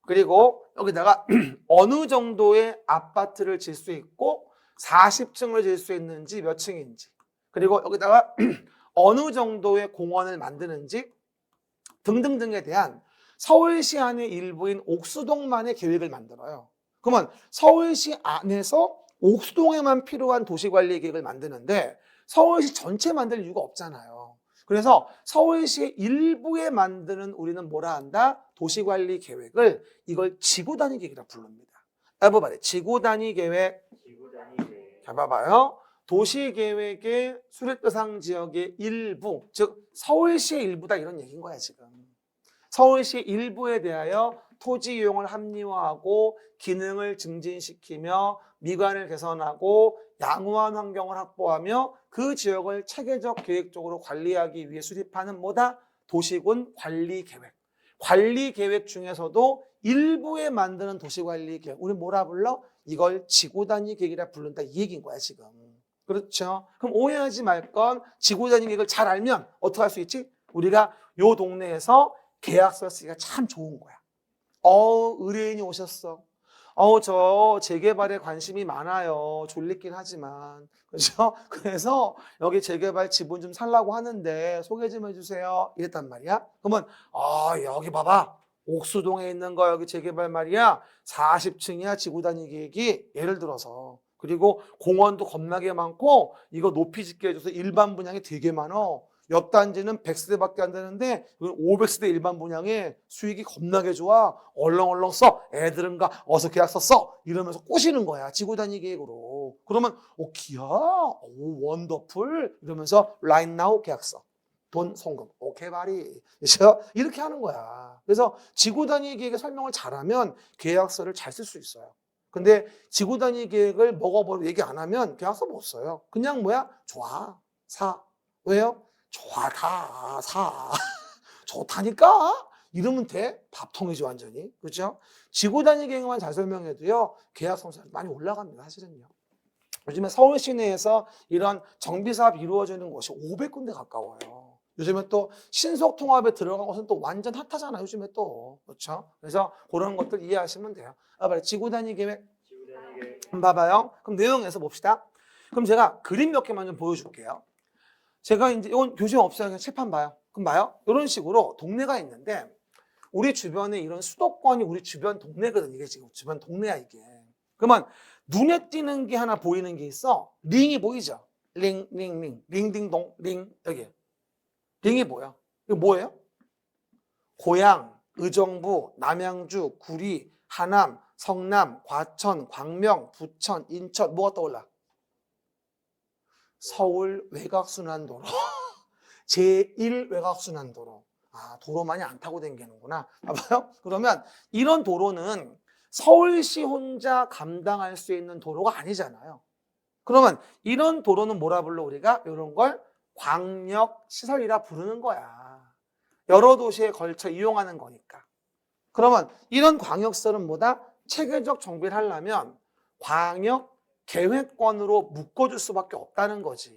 그리고 여기다가 어느 정도의 아파트를 질 수 있고 40층을 질 수 있는지 몇 층인지 그리고 여기다가 어느 정도의 공원을 만드는지 등등등에 대한 서울시 안의 일부인 옥수동만의 계획을 만들어요. 그러면 서울시 안에서 옥수동에만 필요한 도시관리 계획을 만드는데 서울시 전체 만들 이유가 없잖아요. 그래서 서울시의 일부에 만드는 우리는 뭐라 한다? 도시관리 계획을 이걸 지구단위 계획이라고 부릅니다. 해봐봐요. 지구단위 계획. 잘 봐봐요. 도시계획의 수립대상 지역의 일부, 즉 서울시의 일부다 이런 얘기인 거야 지금. 서울시 일부에 대하여 토지 이용을 합리화하고 기능을 증진시키며 미관을 개선하고 양호한 환경을 확보하며 그 지역을 체계적 계획적으로 관리하기 위해 수립하는 뭐다? 도시군 관리계획. 관리계획 중에서도 일부에 만드는 도시관리계획. 우리 뭐라 불러? 이걸 지구단위 계획이라 부른다 이 얘기인 거야 지금. 그렇죠? 그럼 오해하지 말 건 지구단위 계획을 잘 알면 어떻게 할 수 있지? 우리가 요 동네에서 계약서 쓰기가 참 좋은 거야. 의뢰인이 오셨어. 저 재개발에 관심이 많아요. 졸리긴 하지만. 그렇죠? 그래서 여기 재개발 지분 좀 살라고 하는데 소개 좀 해주세요. 이랬단 말이야. 그러면 여기 봐봐. 옥수동에 있는 거 여기 재개발 말이야. 40층이야 지구단위 계획이. 예를 들어서. 그리고 공원도 겁나게 많고 이거 높이 짓게 해줘서 일반 분양이 되게 많어. 옆 단지는 100세대밖에 안 되는데 500세대 일반 분양에 수익이 겁나게 좋아. 얼렁얼렁 써. 애들은 가 어서 계약서 써. 이러면서 꼬시는 거야. 지구단위 계획으로. 그러면 기야. 원더풀. 이러면서 right now 계약서. 돈 송금. 오케이 바리. 그렇죠? 이렇게 하는 거야. 그래서 지구단위 계획의 설명을 잘하면 계약서를 잘 쓸 수 있어요. 근데 지구단위 계획을 먹어버리고 얘기 안 하면 계약서 못 써요. 그냥 뭐야? 좋아. 사. 왜요? 좋다. 사. 좋다니까? 이러면 돼? 밥통이지 완전히. 그렇죠? 지구단위 계획만 잘 설명해도요. 계약 성사율 많이 올라갑니다. 사실은요. 요즘에 서울 시내에서 이런 정비사업이 이루어지는 곳이 500군데 가까워요. 요즘에 또 신속통합에 들어간 것은 또 완전 핫하잖아요. 요즘에 또. 그렇죠? 그래서 그런 것들 이해하시면 돼요. 지구단위 계획. 한번 봐봐요. 그럼 내용에서 봅시다. 그럼 제가 그림 몇 개만 좀 보여줄게요. 제가 이제 이건 교재 없어요. 그냥 칠판 봐요. 그럼 봐요. 이런 식으로 동네가 있는데 우리 주변에 이런 수도권이 우리 주변 동네거든. 이게 지금 주변 동네야 이게. 그러면 눈에 띄는 게 하나 보이는 게 있어. 링이 보이죠? 링. 링딩동 링. 여기. 링이 뭐야? 이거 뭐예요? 고양, 의정부, 남양주, 구리, 하남, 성남, 과천, 광명, 부천, 인천 뭐가 떠올라? 서울 외곽순환도로. 제1 외곽순환도로. 도로만이 안 타고 다니는구나. 봐봐요. 그러면 이런 도로는 서울시 혼자 감당할 수 있는 도로가 아니잖아요. 그러면 이런 도로는 뭐라 불러 우리가? 이런 걸 광역시설이라 부르는 거야. 여러 도시에 걸쳐 이용하는 거니까. 그러면 이런 광역시설은 뭐다? 체계적 정비를 하려면 광역 계획권으로 묶어줄 수밖에 없다는 거지.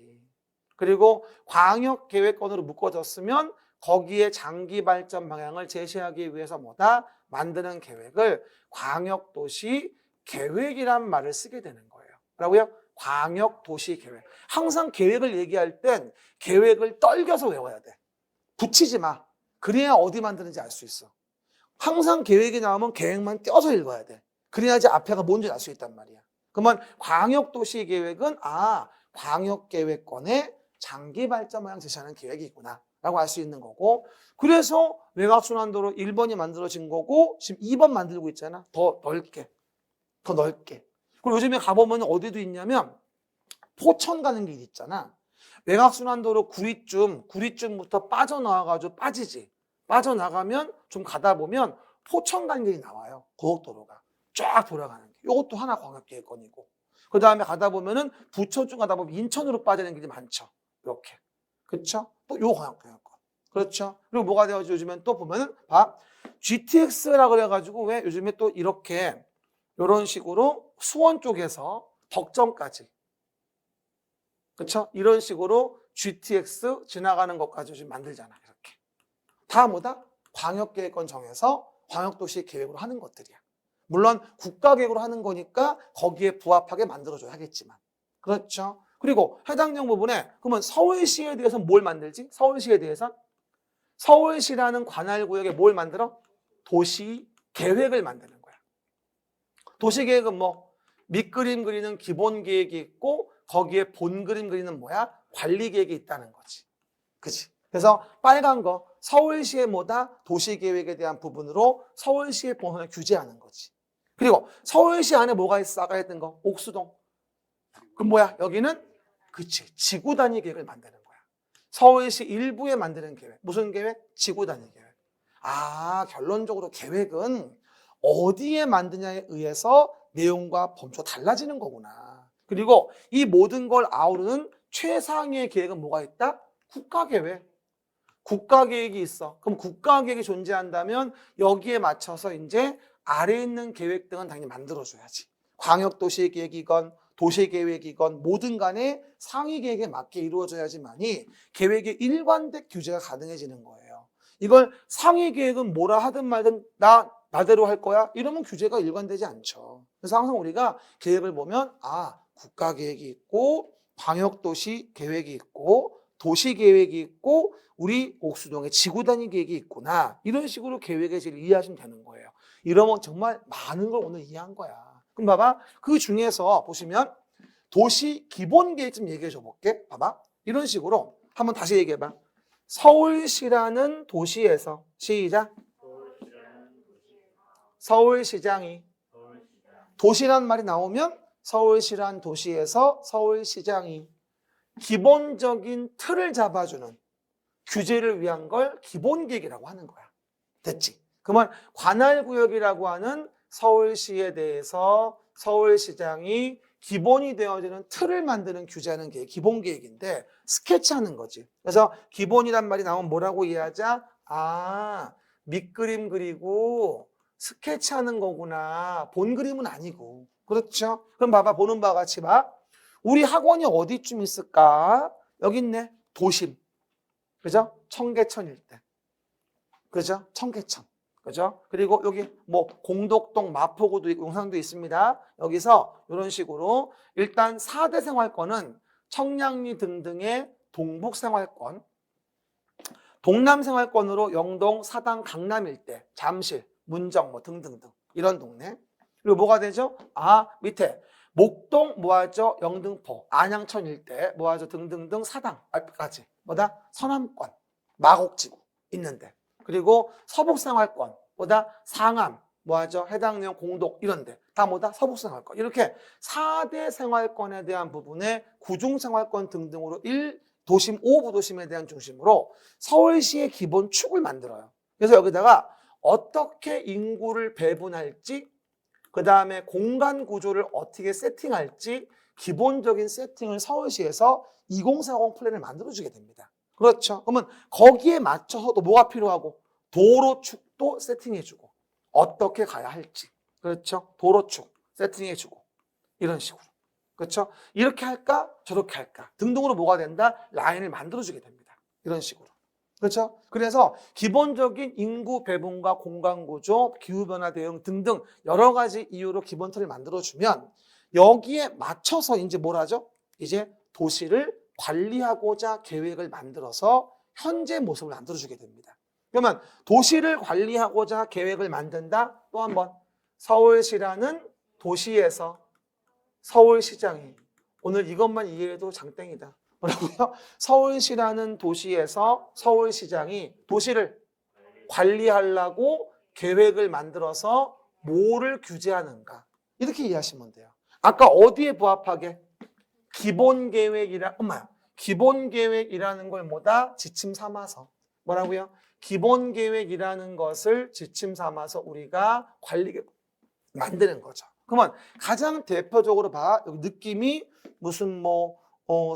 그리고 광역 계획권으로 묶어졌으면 거기에 장기 발전 방향을 제시하기 위해서 뭐다? 만드는 계획을 광역도시 계획이란 말을 쓰게 되는 거예요. 뭐라고요? 광역도시 계획. 항상 계획을 얘기할 땐 계획을 떨겨서 외워야 돼. 붙이지 마. 그래야 어디 만드는지 알 수 있어. 항상 계획이 나오면 계획만 떼어서 읽어야 돼. 그래야지 앞에가 뭔지 알 수 있단 말이야. 그러면 광역도시 계획은 광역계획권의 장기 발전 방향 제시하는 계획이구나 라고 알 수 있는 거고, 그래서 외곽순환도로 1번이 만들어진 거고 지금 2번 만들고 있잖아. 더 넓게. 그리고 요즘에 가보면 어디도 있냐면 포천 가는 길 있잖아. 외곽순환도로 구리쯤부터 빠져나와가지고 빠지지. 빠져나가면 좀 가다 보면 포천 가는 길이 나와요. 고속도로가. 쫙 돌아가는 길. 이것도 하나 광역계획권이고. 그 다음에 가다 보면은 부천 쪽 가다 보면 인천으로 빠지는 길이 많죠. 이렇게. 그렇죠? 또 요 광역계획권. 그렇죠? 그리고 뭐가 되어지 요즘엔 또 보면은 봐. GTX라 그래가지고 왜 요즘에 또 이렇게 이런 식으로 수원 쪽에서 덕정까지. 그렇죠? 이런 식으로 GTX 지나가는 것까지 요즘 만들잖아. 이렇게. 다 뭐다? 광역계획권 정해서 광역도시 계획으로 하는 것들이야. 물론 국가계획으로 하는 거니까 거기에 부합하게 만들어줘야 하겠지만. 그렇죠? 그리고 해당령 부분에 그러면 서울시에 대해서 뭘 만들지? 서울시에 대해서 서울시라는 관할구역에 뭘 만들어? 도시계획을 만드는 거야. 도시계획은 뭐 밑그림 그리는 기본계획이 있고 거기에 본그림 그리는 뭐야? 관리계획이 있다는 거지. 그치? 그래서 빨간 거 서울시의 뭐다? 도시계획에 대한 부분으로 서울시의 본원을 규제하는 거지. 그리고 서울시 안에 뭐가 있어? 아까 했던 거 옥수동. 그럼 뭐야? 여기는 그치 지구 단위 계획을 만드는 거야. 서울시 일부에 만드는 계획. 무슨 계획? 지구 단위 계획. 아, 결론적으로 계획은 어디에 만드냐에 의해서 내용과 범주가 달라지는 거구나. 그리고 이 모든 걸 아우르는 최상위의 계획은 뭐가 있다? 국가계획. 국가계획이 있어. 그럼 국가계획이 존재한다면 여기에 맞춰서 이제 아래에 있는 계획 등은 당연히 만들어줘야지. 광역도시계획이건 도시계획이건 뭐든 간에 상위 계획에 맞게 이루어져야지만이 계획의 일관된 규제가 가능해지는 거예요. 이걸 상위 계획은 뭐라 하든 말든 나대로 할 거야? 이러면 규제가 일관되지 않죠. 그래서 항상 우리가 계획을 보면 국가계획이 있고 광역도시 계획이 있고 도시계획이 있고 우리 옥수동의 지구단위 계획이 있구나. 이런 식으로 계획의 질을 이해하시면 되는 거예요. 이러면 정말 많은 걸 오늘 이해한 거야. 그럼 봐봐. 그 중에서 보시면 도시 기본계획 좀 얘기해 줘 볼게. 봐봐. 이런 식으로 한번 다시 얘기해 봐. 서울시라는 도시에서 시작. 서울시장이 도시란 말이 나오면 서울시란 도시에서 서울시장이 기본적인 틀을 잡아주는 규제를 위한 걸 기본계획이라고 하는 거야. 됐지? 그러면 관할구역이라고 하는 서울시에 대해서 서울시장이 기본이 되어지는 틀을 만드는 규제하는 게 기본계획인데 스케치하는 거지. 그래서 기본이란 말이 나오면 뭐라고 이해하자? 밑그림 그리고 스케치하는 거구나. 본 그림은 아니고. 그렇죠? 그럼 봐봐. 보는 바와 같이 봐. 우리 학원이 어디쯤 있을까? 여기 있네. 도심. 그죠? 청계천 일대. 그죠? 청계천. 그죠? 그리고 여기 뭐 공덕동, 마포구도 있고 용산도 있습니다. 여기서 이런 식으로 일단 4대 생활권은 청량리 등등의 동북 생활권, 동남 생활권으로 영동, 사당, 강남 일대, 잠실, 문정 뭐 등등등 이런 동네. 그리고 뭐가 되죠? 밑에 목동, 뭐하죠? 영등포, 안양천 일대, 뭐하죠? 등등등 사당, 앞까지 뭐다? 서남권, 마곡지구 있는데. 그리고 서북생활권, 뭐다? 상암, 뭐하죠? 해당 내용 공독 이런데 다 뭐다? 서북생활권. 이렇게 4대 생활권에 대한 부분에 구중생활권 등등으로 1도심 5부도심에 대한 중심으로 서울시의 기본 축을 만들어요. 그래서 여기다가 어떻게 인구를 배분할지, 그 다음에 공간 구조를 어떻게 세팅할지 기본적인 세팅을 서울시에서 2040 플랜을 만들어주게 됩니다. 그렇죠? 그러면 거기에 맞춰서 또 뭐가 필요하고 도로축도 세팅해주고 어떻게 가야 할지, 그렇죠? 도로축 세팅해주고 이런 식으로, 그렇죠? 이렇게 할까 저렇게 할까 등등으로 뭐가 된다? 라인을 만들어주게 됩니다. 이런 식으로. 그렇죠? 그래서 기본적인 인구 배분과 공간 구조, 기후변화 대응 등등 여러 가지 이유로 기본 틀을 만들어주면 여기에 맞춰서 이제 뭘 하죠? 이제 도시를 관리하고자 계획을 만들어서 현재 모습을 만들어주게 됩니다. 그러면 도시를 관리하고자 계획을 만든다? 또 한 번 서울시라는 도시에서 서울시장이 오늘 이것만 이해해도 장땡이다. 뭐라고요? 서울시라는 도시에서 서울시장이 도시를 관리하려고 계획을 만들어서 뭐를 규제하는가 이렇게 이해하시면 돼요. 아까 어디에 부합하게? 기본계획이라 엄마야 기본 계획이라는 걸 뭐다? 지침 삼아서. 뭐라고요? 기본 계획이라는 것을 지침 삼아서 우리가 관리 만드는 거죠. 그러면 가장 대표적으로 봐. 여기 느낌이 무슨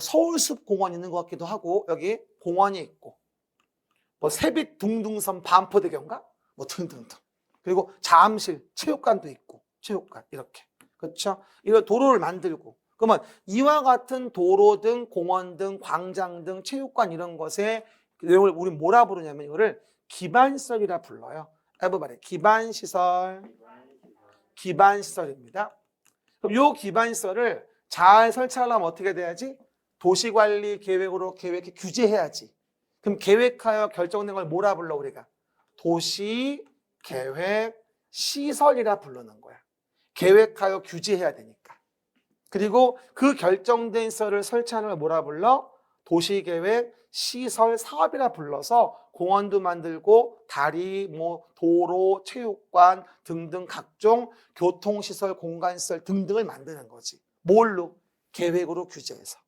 서울숲공원 있는 것 같기도 하고, 여기 공원이 있고, 세빛 둥둥섬 반포대교인가? 등등등. 그리고 잠실, 체육관도 있고, 체육관, 이렇게. 그렇죠? 이런 도로를 만들고. 그러면 이와 같은 도로 등 공원 등 광장 등 체육관 이런 것에 이걸 우리 뭐라 부르냐면 이거를 기반시설이라 불러요. everybody. 기반시설입니다. 그럼 이 기반시설을 잘 설치하려면 어떻게 돼야지? 도시관리 계획으로 계획해 규제해야지. 그럼 계획하여 결정된 걸 뭐라 불러 우리가? 도시계획시설이라 부르는 거야. 계획하여 규제해야 되니까. 그리고 그 결정된 시설을 설치하는 걸 뭐라 불러? 도시계획시설사업이라 불러서 공원도 만들고 다리, 도로, 체육관 등등 각종 교통시설, 공간시설 등등을 만드는 거지. 뭘로? 계획으로 규제해서.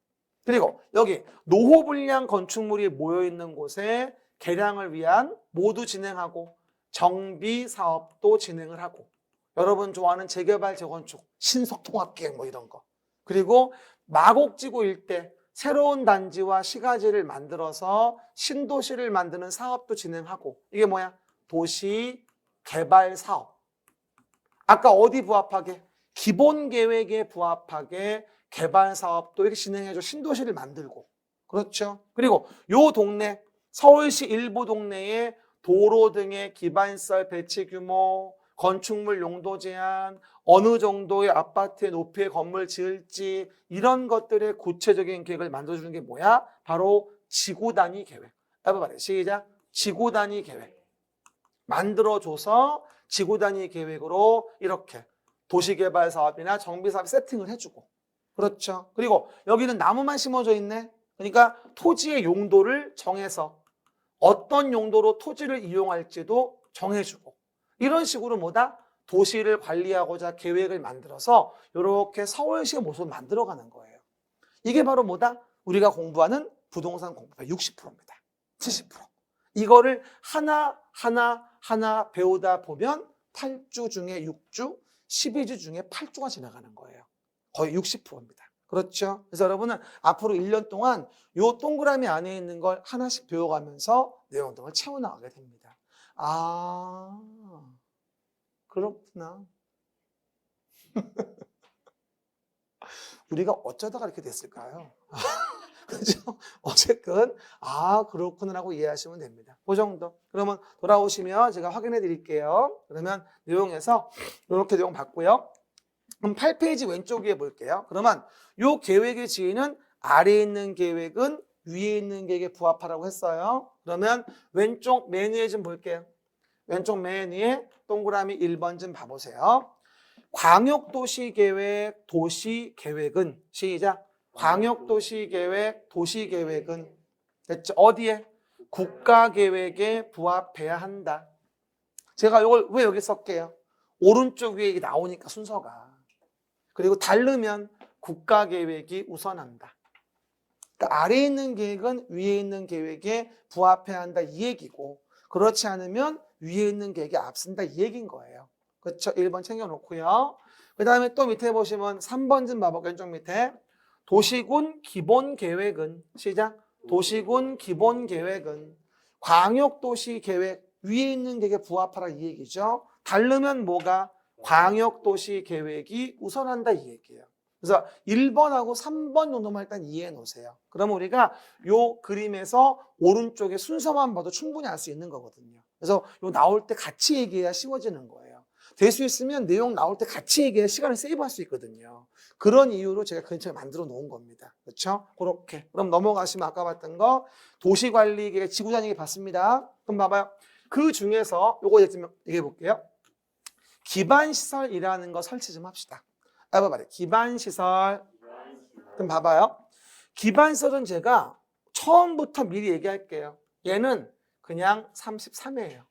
그리고 여기 노후불량 건축물이 모여있는 곳에 개량을 위한 모두 진행하고 정비 사업도 진행을 하고 여러분 좋아하는 재개발, 재건축, 신속통합계획 이런 거. 그리고 마곡지구 일대 새로운 단지와 시가지를 만들어서 신도시를 만드는 사업도 진행하고 이게 뭐야? 도시개발사업. 아까 어디 부합하게? 기본계획에 부합하게 개발사업도 이렇게 진행해줘. 신도시를 만들고. 그렇죠? 그리고 요 동네, 서울시 일부 동네에 도로 등의 기반시설 배치 규모, 건축물 용도 제한, 어느 정도의 아파트의 높이의 건물 지을지 이런 것들의 구체적인 계획을 만들어주는 게 뭐야? 바로 지구단위 계획. 해봐봐요. 시작. 지구단위 계획. 만들어줘서 지구단위 계획으로 이렇게 도시개발 사업이나 정비사업 세팅을 해주고. 그렇죠. 그리고 여기는 나무만 심어져 있네. 그러니까 토지의 용도를 정해서 어떤 용도로 토지를 이용할지도 정해주고 이런 식으로 뭐다? 도시를 관리하고자 계획을 만들어서 이렇게 서울시의 모습을 만들어가는 거예요. 이게 바로 뭐다? 우리가 공부하는 부동산 공부가 60%입니다. 70%. 이거를 하나 배우다 보면 8주 중에 6주, 12주 중에 8주가 지나가는 거예요. 거의 60%입니다. 그렇죠? 그래서 여러분은 앞으로 1년 동안 이 동그라미 안에 있는 걸 하나씩 배워가면서 내용 등을 채워나가게 됩니다. 아, 그렇구나. 우리가 어쩌다가 이렇게 됐을까요? 그죠? 어쨌든 그렇구나라고 이해하시면 됩니다. 그 정도. 그러면 돌아오시면 제가 확인해 드릴게요. 그러면 내용에서 이렇게 내용 봤고요. 그럼 8페이지 왼쪽 위에 볼게요. 그러면 이 계획의 지위는 아래에 있는 계획은 위에 있는 계획에 부합하라고 했어요. 그러면 왼쪽 맨 위에 좀 볼게요. 왼쪽 맨 위에 동그라미 1번 좀 봐보세요. 광역도시계획, 도시계획은 시작. 광역도시계획, 도시계획은 됐죠? 어디에? 국가계획에 부합해야 한다. 제가 이걸 왜 여기 썼게요? 오른쪽 위에 이게 나오니까 순서가. 그리고 다르면 국가계획이 우선한다. 그러니까 아래에 있는 계획은 위에 있는 계획에 부합해야 한다 이 얘기고 그렇지 않으면 위에 있는 계획이 앞선다 이 얘기인 거예요. 그렇죠? 1번 챙겨놓고요. 그 다음에 또 밑에 보시면 3번 좀 봐볼게요. 왼쪽 밑에. 도시군 기본계획은 시작. 도시군 기본계획은 광역도시계획 위에 있는 계획에 부합하라 이 얘기죠. 다르면 뭐가? 광역도시계획이 우선한다 이 얘기예요. 그래서 1번하고 3번 정도만 일단 이해해 놓으세요. 그러면 우리가 요 그림에서 오른쪽에 순서만 봐도 충분히 알 수 있는 거거든요. 그래서 요 나올 때 같이 얘기해야 쉬워지는 거예요. 될 수 있으면 내용 나올 때 같이 얘기해야 시간을 세이브할 수 있거든요. 그런 이유로 제가 근처에 만들어 놓은 겁니다. 그렇죠? 그렇게. 그럼 넘어가시면 아까 봤던 거 도시관리계획 지구단위계 봤습니다. 그럼 봐봐요. 그 중에서 요거 얘기해 볼게요. 기반시설이라는 거 설치 좀 합시다. 봐봐요. 기반시설. 그럼 봐봐요. 기반시설은 제가 처음부터 미리 얘기할게요. 얘는 그냥 33회예요.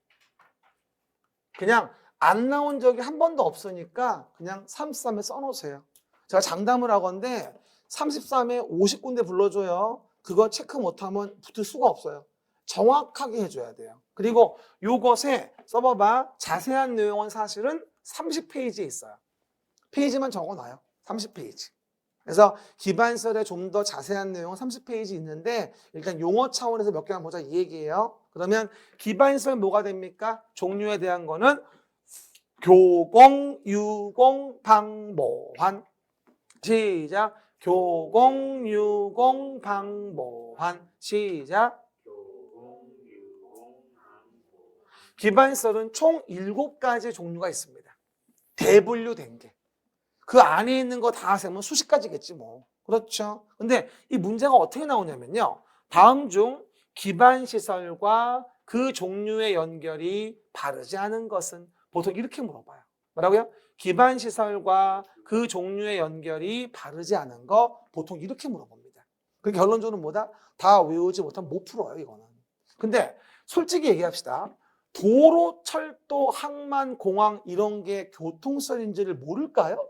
그냥 안 나온 적이 한 번도 없으니까 그냥 33회 써놓으세요. 제가 장담을 하건데 33회 50군데 불러줘요. 그거 체크 못하면 붙을 수가 없어요. 정확하게 해줘야 돼요. 그리고 요것에 써봐봐. 자세한 내용은 사실은 30페이지에 있어요. 페이지만 적어놔요. 30페이지. 그래서 기반설에 좀 더 자세한 내용은 30페이지 있는데 일단 용어 차원에서 몇 개만 보자 이 얘기예요. 그러면 기반설 뭐가 됩니까? 종류에 대한 거는 교공, 유공, 방모환. 시작. 교공, 유공, 방모환. 시작. 기반설은 총 7가지 종류가 있습니다. 대분류된 게. 그 안에 있는 거 다 세면 수십 가지겠지 뭐. 그렇죠. 근데 이 문제가 어떻게 나오냐면요. 다음 중 기반시설과 그 종류의 연결이 바르지 않은 것은 보통 이렇게 물어봐요. 뭐라고요? 기반시설과 그 종류의 연결이 바르지 않은 거 보통 이렇게 물어봅니다. 그 결론적으로 뭐다? 다 외우지 못하면 못 풀어요, 이거는. 근데 솔직히 얘기합시다. 도로, 철도, 항만, 공항 이런 게 교통설인지를 모를까요?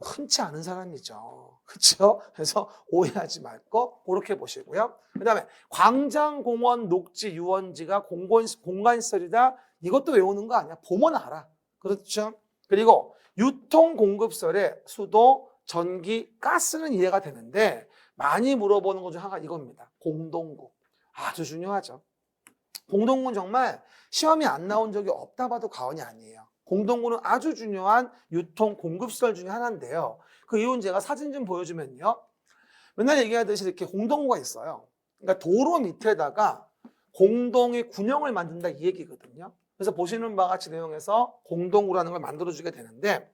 흔치 않은 사람이죠. 그렇죠? 그래서 오해하지 말고 그렇게 보시고요. 그 다음에 광장, 공원, 녹지, 유원지가 공간시설이다. 이것도 외우는 거 아니야. 보면 알아. 그렇죠? 그리고 유통공급설에 수도, 전기, 가스는 이해가 되는데 많이 물어보는 것 중 하나가 이겁니다. 공동구. 아주 중요하죠. 공동구는 정말 시험이 안 나온 적이 없다 봐도 과언이 아니에요. 공동구는 아주 중요한 유통 공급설 중에 하나인데요. 그 이유는 제가 사진 좀 보여주면요. 맨날 얘기하듯이 이렇게 공동구가 있어요. 그러니까 도로 밑에다가 공동의 군형을 만든다 이 얘기거든요. 그래서 보시는 바와 같이 내용에서 공동구라는 걸 만들어주게 되는데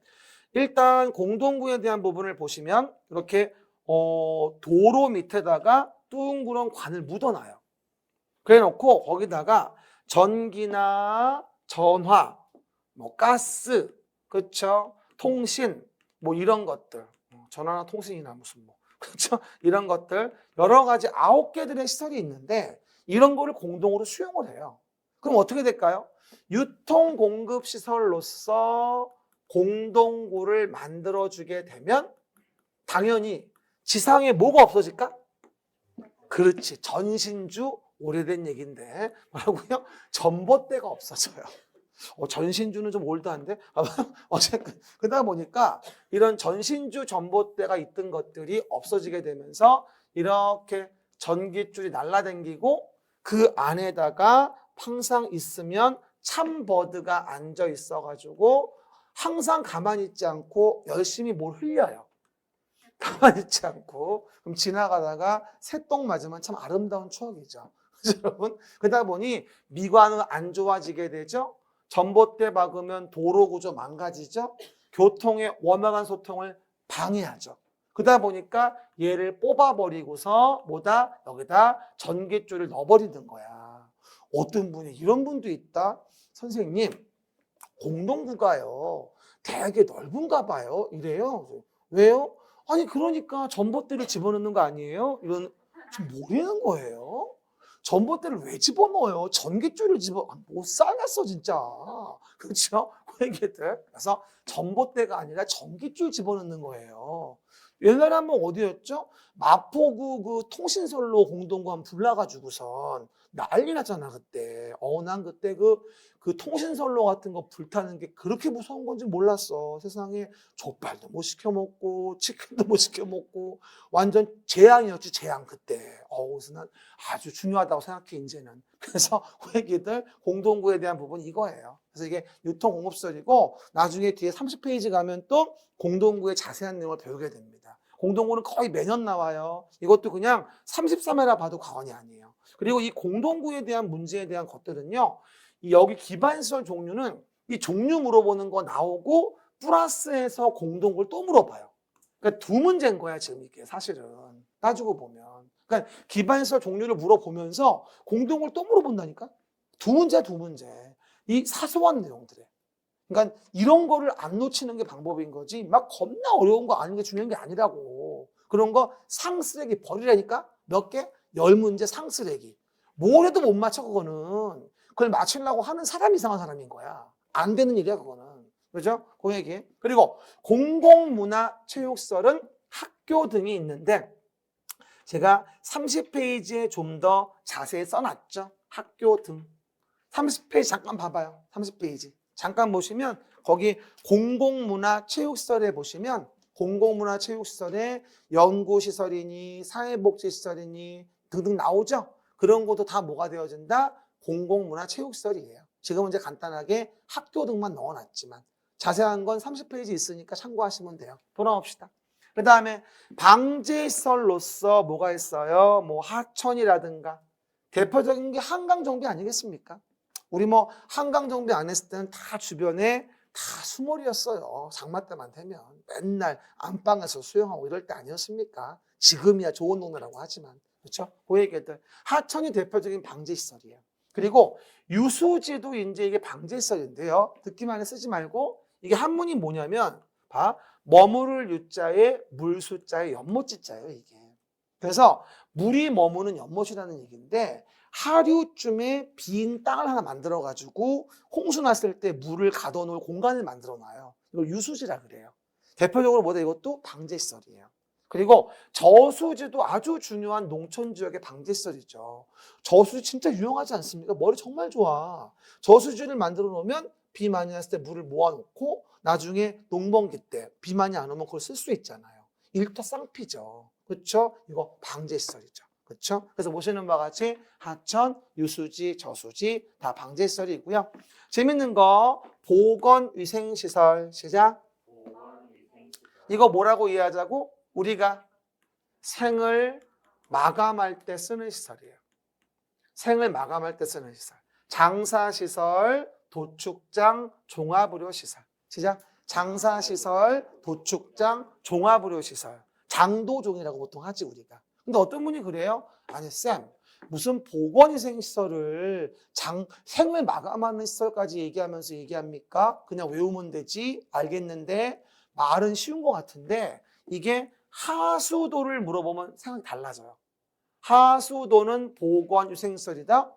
일단 공동구에 대한 부분을 보시면 이렇게 도로 밑에다가 둥그런 관을 묻어놔요. 그래 놓고 거기다가 전기나 전화, 뭐 가스, 그렇죠? 통신, 뭐 이런 것들, 전화나 통신이나 무슨 뭐 그렇죠? 이런 것들 여러 가지 9개들의 시설이 있는데 이런 거를 공동으로 수용을 해요. 그럼 어떻게 될까요? 유통 공급 시설로서 공동구를 만들어주게 되면 당연히 지상에 뭐가 없어질까? 그렇지. 전신주 오래된 얘기인데 뭐라고요? 전봇대가 없어져요. 전신주는 좀 올드한데 어쨌든 그러다 보니까 이런 전신주 전봇대가 있던 것들이 없어지게 되면서 이렇게 전깃줄이 날라다니고 그 안에다가 항상 있으면 참버드가 앉아 있어가지고 항상 가만히 있지 않고 열심히 뭘 흘려요. 가만히 있지 않고 그럼 지나가다가 새똥 맞으면 참 아름다운 추억이죠. 여러분 그러다 보니 미관은 안 좋아지게 되죠. 전봇대 박으면 도로 구조 망가지죠. 교통의 원활한 소통을 방해하죠. 그러다 보니까 얘를 뽑아버리고서 뭐다? 여기다 전깃줄을 넣어버리는 거야. 어떤 분이 이런 분도 있다. 선생님 공동구가요 되게 넓은가 봐요. 이래요. 왜요? 아니 그러니까 전봇대를 집어넣는 거 아니에요? 이런 좀 모르는 거예요. 전봇대를 왜 집어넣어요? 전깃줄을 못 살겠어 진짜. 그렇죠? 그 얘기들. 그래서 전봇대가 아니라 전깃줄 집어넣는 거예요. 옛날에 한번 어디였죠? 마포구 그 통신선로 공동구 한번 불나가지고선 난리 났잖아 그때. 난 그때 그 통신선로 같은 거 불타는 게 그렇게 무서운 건지 몰랐어. 세상에 족발도 못 시켜 먹고 치킨도 못 시켜 먹고 완전 재앙이었지 재앙 그때. 그래서 난 아주 중요하다고 생각해 이제는. 그래서 그 얘기들 공동구에 대한 부분 이거예요. 그래서 이게 유통공급설이고 나중에 뒤에 30페이지 가면 또 공동구의 자세한 내용을 배우게 됩니다. 공동구는 거의 매년 나와요. 이것도 그냥 33회라 봐도 과언이 아니에요. 그리고 이 공동구에 대한 문제에 대한 것들은요. 여기 기반시설 종류는 이 종류 물어보는 거 나오고 플러스해서 공동구를 또 물어봐요. 그러니까 두 문제인 거야 지금 이게 사실은 따지고 보면. 그러니까 기반시설 종류를 물어보면서 공동구를 또 물어본다니까. 두 문제. 이 사소한 내용들에. 그러니까 이런 거를 안 놓치는 게 방법인 거지 막 겁나 어려운 거 아는 게 중요한 게 아니라고. 그런 거 상쓰레기 버리라니까. 몇 개? 10문제 상쓰레기. 뭘 해도 못 맞춰 그거는. 그걸 맞추려고 하는 사람이 이상한 사람인 거야. 안 되는 일이야 그거는. 그죠? 그 얘기. 그리고 공공문화체육설은 학교 등이 있는데 제가 30페이지에 좀 더 자세히 써놨죠. 학교 등. 30페이지 잠깐 봐봐요. 30페이지. 잠깐 보시면 거기 공공문화체육시설에 보시면 공공문화체육시설에 연구시설이니 사회복지시설이니 등등 나오죠. 그런 것도 다 뭐가 되어진다? 공공문화체육시설이에요. 지금은 이제 간단하게 학교 등만 넣어놨지만 자세한 건 30페이지 있으니까 참고하시면 돼요. 돌아옵시다. 그 다음에 방제시설로서 뭐가 있어요? 뭐 하천이라든가 대표적인 게 한강정비 아니겠습니까? 우리 뭐 한강정비 안 했을 때는 다 주변에 다 수몰이었어요. 장마 때만 되면 맨날 안방에서 수영하고 이럴 때 아니었습니까? 지금이야 좋은 동네라고 하지만 그렇죠? 그 얘기들 하천이 대표적인 방제시설이에요. 그리고 유수지도 이제 이게 방제시설인데요. 듣기만 해 쓰지 말고 이게 한문이 뭐냐면 봐 머무를 유자에 물수자에 연못지자예요 이게. 그래서 물이 머무는 연못이라는 얘기인데 하류쯤에 빈 땅을 하나 만들어 가지고 홍수 났을 때 물을 가둬놓을 공간을 만들어 놔요. 이걸 유수지라 그래요. 대표적으로 뭐다 이것도 방제시설이에요. 그리고 저수지도 아주 중요한 농촌 지역의 방제시설이죠. 저수지 진짜 유용하지 않습니까? 머리 정말 좋아. 저수지를 만들어 놓으면 비 많이 왔을 때 물을 모아놓고 나중에 농번기 때 비 많이 안 오면 그걸 쓸 수 있잖아요. 일터 쌍피죠. 그렇죠? 이거 방제시설이죠. 그렇죠? 그래서 보시는 바와 같이 하천, 유수지, 저수지 다 방제시설이고요. 재밌는 거 보건위생시설 시작. 이거 뭐라고 이해하자고? 우리가 생을 마감할 때 쓰는 시설이에요. 생을 마감할 때 쓰는 시설. 장사시설, 도축장, 종합의료시설. 시작. 장사시설, 도축장, 종합의료시설. 장도종이라고 보통 하지 우리가. 근데 어떤 분이 그래요? 아니 쌤 무슨 보건위생시설을 생을 마감하는 시설까지 얘기하면서 얘기합니까? 그냥 외우면 되지 알겠는데 말은 쉬운 것 같은데 이게 하수도를 물어보면 생각이 달라져요. 하수도는 보건위생시설이다?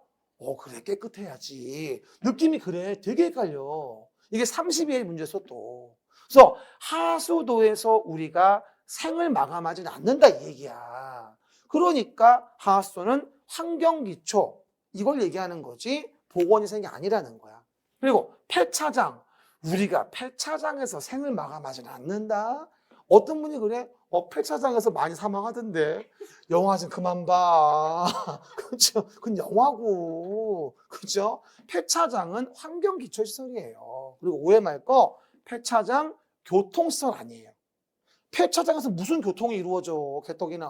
그래 깨끗해야지. 느낌이 그래 되게 헷갈려. 이게 32의 문제였어 또. 그래서 하수도에서 우리가 생을 마감하지는 않는다 이 얘기야. 그러니까 하수도는 환경기초 이걸 얘기하는 거지 보건위생이 아니라는 거야. 그리고 폐차장 우리가 폐차장에서 생을 마감하지는 않는다. 어떤 분이 그래? 폐차장에서 많이 사망하던데 영화 좀 그만 봐. 그렇죠? 그건 영화고 그렇죠? 폐차장은 환경기초시설이에요. 그리고 오해 말고 폐차장 교통시설 아니에요. 폐차장에서 무슨 교통이 이루어져 개떡이나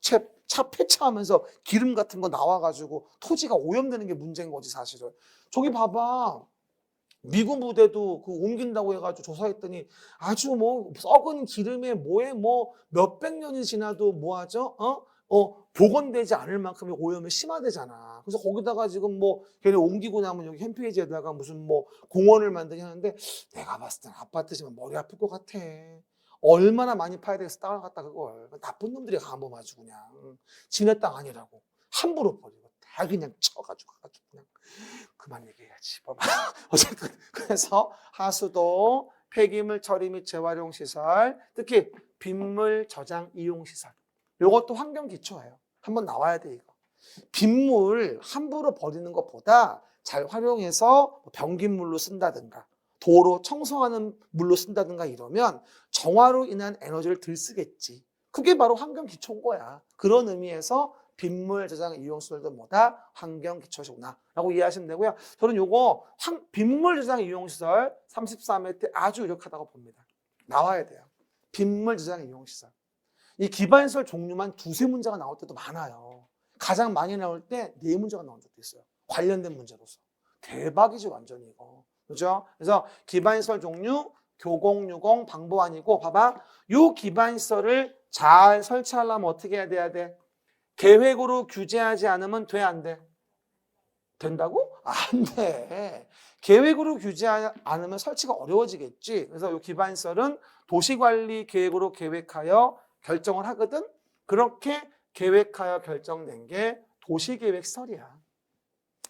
차 폐차하면서 기름 같은 거 나와가지고 토지가 오염되는 게 문제인 거지 사실은. 저기 봐봐 미군 부대도 그 옮긴다고 해가지고 조사했더니 아주 뭐 썩은 기름에 뭐에 뭐 몇백 년이 지나도 뭐하죠? 복원되지 않을 만큼의 오염이 심하대잖아. 그래서 거기다가 지금 뭐 걔네 옮기고 나면 여기 홈페이지에다가 무슨 뭐 공원을 만드냐 하는데 내가 봤을 땐 아파트지만 머리 아플 것 같아. 얼마나 많이 파야 되겠어 땅을 갖다 그걸. 나쁜 놈들이 가면 아주 그냥 지네 땅 아니라고 함부로 버리고 다 그냥 쳐가지고 가가지고 그냥 그만 얘기해야지. 어쨌든 그래서 하수도, 폐기물 처리 및 재활용 시설, 특히 빗물 저장 이용 시설. 이것도 환경 기초예요. 한번 나와야 돼 이거. 빗물 함부로 버리는 것보다 잘 활용해서 변기물로 쓴다든가 도로 청소하는 물로 쓴다든가 이러면 정화로 인한 에너지를 덜 쓰겠지. 그게 바로 환경 기초인 거야. 그런 의미에서 빗물 저장 이용 시설도 뭐다? 환경 기초시구나 라고 이해하시면 되고요. 저는 요거 빗물 저장 이용 시설 33회 때 아주 유력하다고 봅니다. 나와야 돼요. 빗물 저장 이용 시설. 이 기반시설 종류만 두세 문제가 나올 때도 많아요. 가장 많이 나올 때 네 문제가 나온 적도 있어요. 관련된 문제로서. 대박이지 완전히 이거. 그죠? 그래서 기반시설 종류 교공유공 방법아니고 봐봐. 요 기반시설을 잘 설치하려면 어떻게 해야 돼? 계획으로 규제하지 않으면 돼, 안 돼? 된다고? 안 돼. 계획으로 규제하지 않으면 설치가 어려워지겠지. 그래서 이 기반시설은 도시관리 계획으로 계획하여 결정을 하거든. 그렇게 계획하여 결정된 게 도시계획시설이야.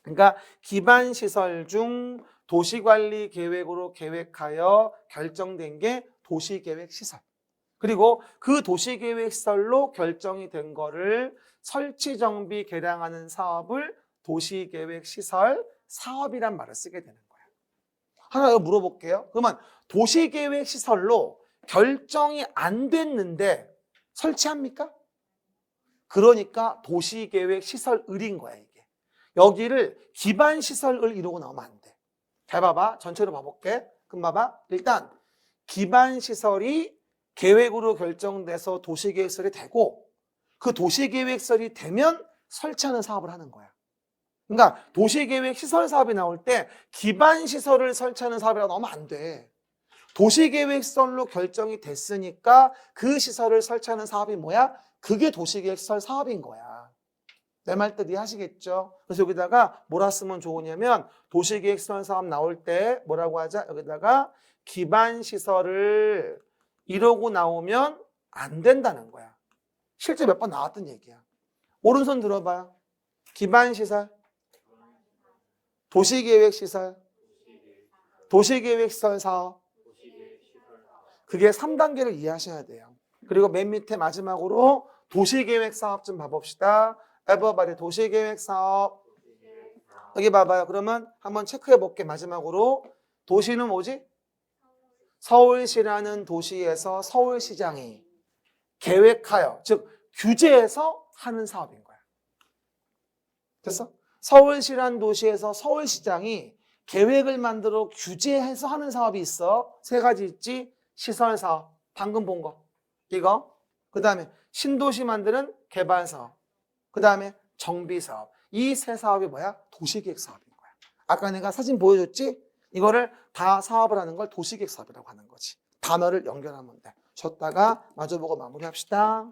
그러니까 기반시설 중 도시관리 계획으로 계획하여 결정된 게 도시계획시설. 그리고 그 도시계획시설로 결정이 된 거를 설치, 정비, 개량하는 사업을 도시계획시설 사업이란 말을 쓰게 되는 거예요. 하나 더 물어볼게요. 그러면 도시계획시설로 결정이 안 됐는데 설치합니까? 그러니까 도시계획시설을인 거야, 이게. 여기를 기반시설을 이러고 나오면 안 돼. 잘 봐봐. 전체로 봐볼게. 그럼 봐봐. 일단 기반시설이 계획으로 결정돼서 도시계획설이 되고 그 도시계획설이 되면 설치하는 사업을 하는 거야. 그러니까 도시계획시설 사업이 나올 때 기반시설을 설치하는 사업이라고 나오면 안 돼. 도시계획시설로 결정이 됐으니까 그 시설을 설치하는 사업이 뭐야? 그게 도시계획시설 사업인 거야. 내 말 뜻 이해하시겠죠? 그래서 여기다가 뭐라 쓰면 좋으냐면 도시계획시설 사업 나올 때 뭐라고 하자? 여기다가 기반시설을 이러고 나오면 안 된다는 거야. 실제 몇 번 나왔던 얘기야. 오른손 들어봐요. 기반시설, 도시계획시설, 도시계획시설 사업. 그게 3단계를 이해하셔야 돼요. 그리고 맨 밑에 마지막으로 도시계획 사업 좀 봐봅시다. 에버바디 도시계획 사업. 여기 봐봐요. 그러면 한번 체크해 볼게. 마지막으로 도시는 뭐지? 서울시라는 도시에서 서울시장이 계획하여, 즉 규제해서 하는 사업인 거야. 됐어? 서울시라는 도시에서 서울시장이 계획을 만들어 규제해서 하는 사업이 있어. 세 가지 있지. 시설사업, 방금 본 거 이거. 그 다음에 신도시 만드는 개발사업, 그 다음에 정비사업. 이 세 사업이 뭐야? 도시계획 사업인 거야. 아까 내가 사진 보여줬지? 이거를 다 사업을 하는 걸 도시계획 사업이라고 하는 거지. 단어를 연결하면 돼. 쉬었다가 마주보고 마무리합시다.